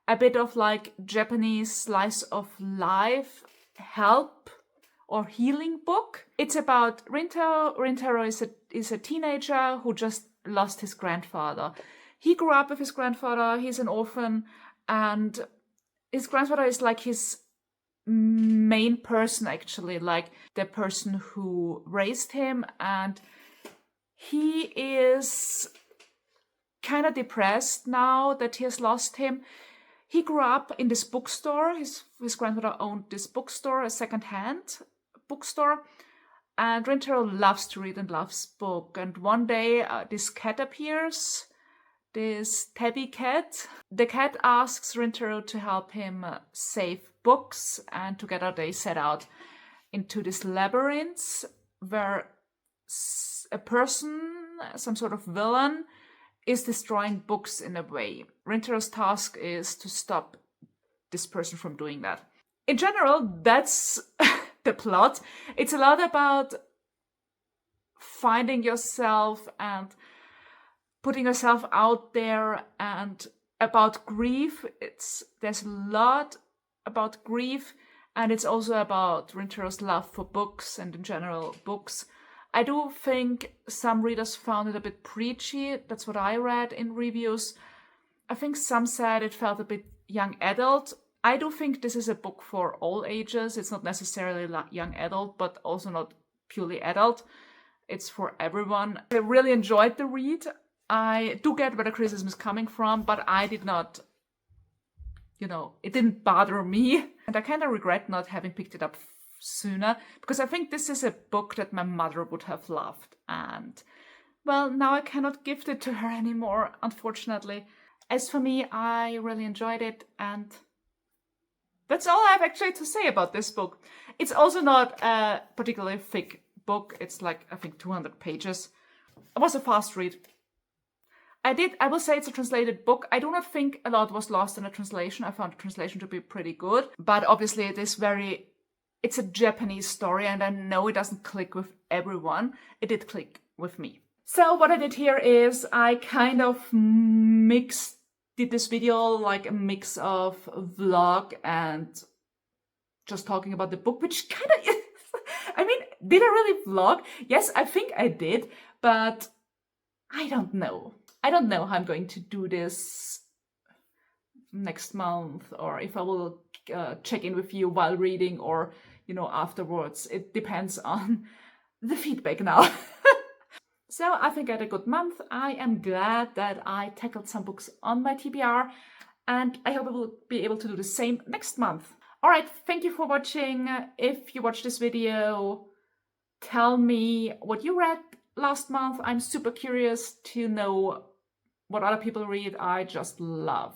A: a bit of like Japanese slice of life help or healing book. It's about Rintaro. Rintaro is a teenager who just lost his grandfather. He grew up with his grandfather. He's an orphan, and his grandfather is like his main person, actually, like the person who raised him, and he is kind of depressed now that he has lost him. He grew up in this bookstore. His grandfather owned this bookstore, a second-hand bookstore. And Rintaro loves to read and loves book. And one day, this cat appears, this tabby cat. The cat asks Rintaro to help him save books. And together they set out into this labyrinth where a person, some sort of villain, is destroying books in a way. Rintaro's task is to stop this person from doing that. In general, that's the plot. It's a lot about finding yourself and putting yourself out there, and about grief. There's a lot about grief, and it's also about Rintaro's love for books and in general books. I do think some readers found it a bit preachy. That's what I read in reviews. I think some said it felt a bit young adult. I do think this is a book for all ages. It's not necessarily young adult, but also not purely adult. It's for everyone. I really enjoyed the read. I do get where the criticism is coming from, but I did not, it didn't bother me. And I kind of regret not having picked it up sooner, because I think this is a book that my mother would have loved, and well, now I cannot gift it to her anymore, unfortunately. As for me, I really enjoyed it, and that's all I have actually to say about this book. It's also not a particularly thick book. It's like, I think, 200 pages. It was a fast read. I will say it's a translated book. I do not think a lot was lost in the translation. I found the translation to be pretty good, but obviously it's a Japanese story, and I know it doesn't click with everyone. It did click with me. So what I did here is I kind of did this video like a mix of vlog and just talking about the book, which kind of is. I mean, did I really vlog? Yes, I think I did, but I don't know. I don't know how I'm going to do this next month, or if I will check in with you while reading, or afterwards. It depends on the feedback now. So I think I had a good month. I am glad that I tackled some books on my TBR, and I hope I will be able to do the same next month. Alright, thank you for watching. If you watched this video, tell me what you read last month. I'm super curious to know what other people read. I just love.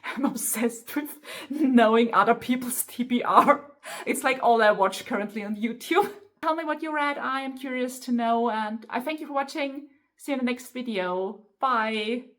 A: I'm obsessed with knowing other people's TBR. It's like all I watch currently on YouTube. Tell me what you read. I am curious to know, and I thank you for watching. See you in the next video. Bye!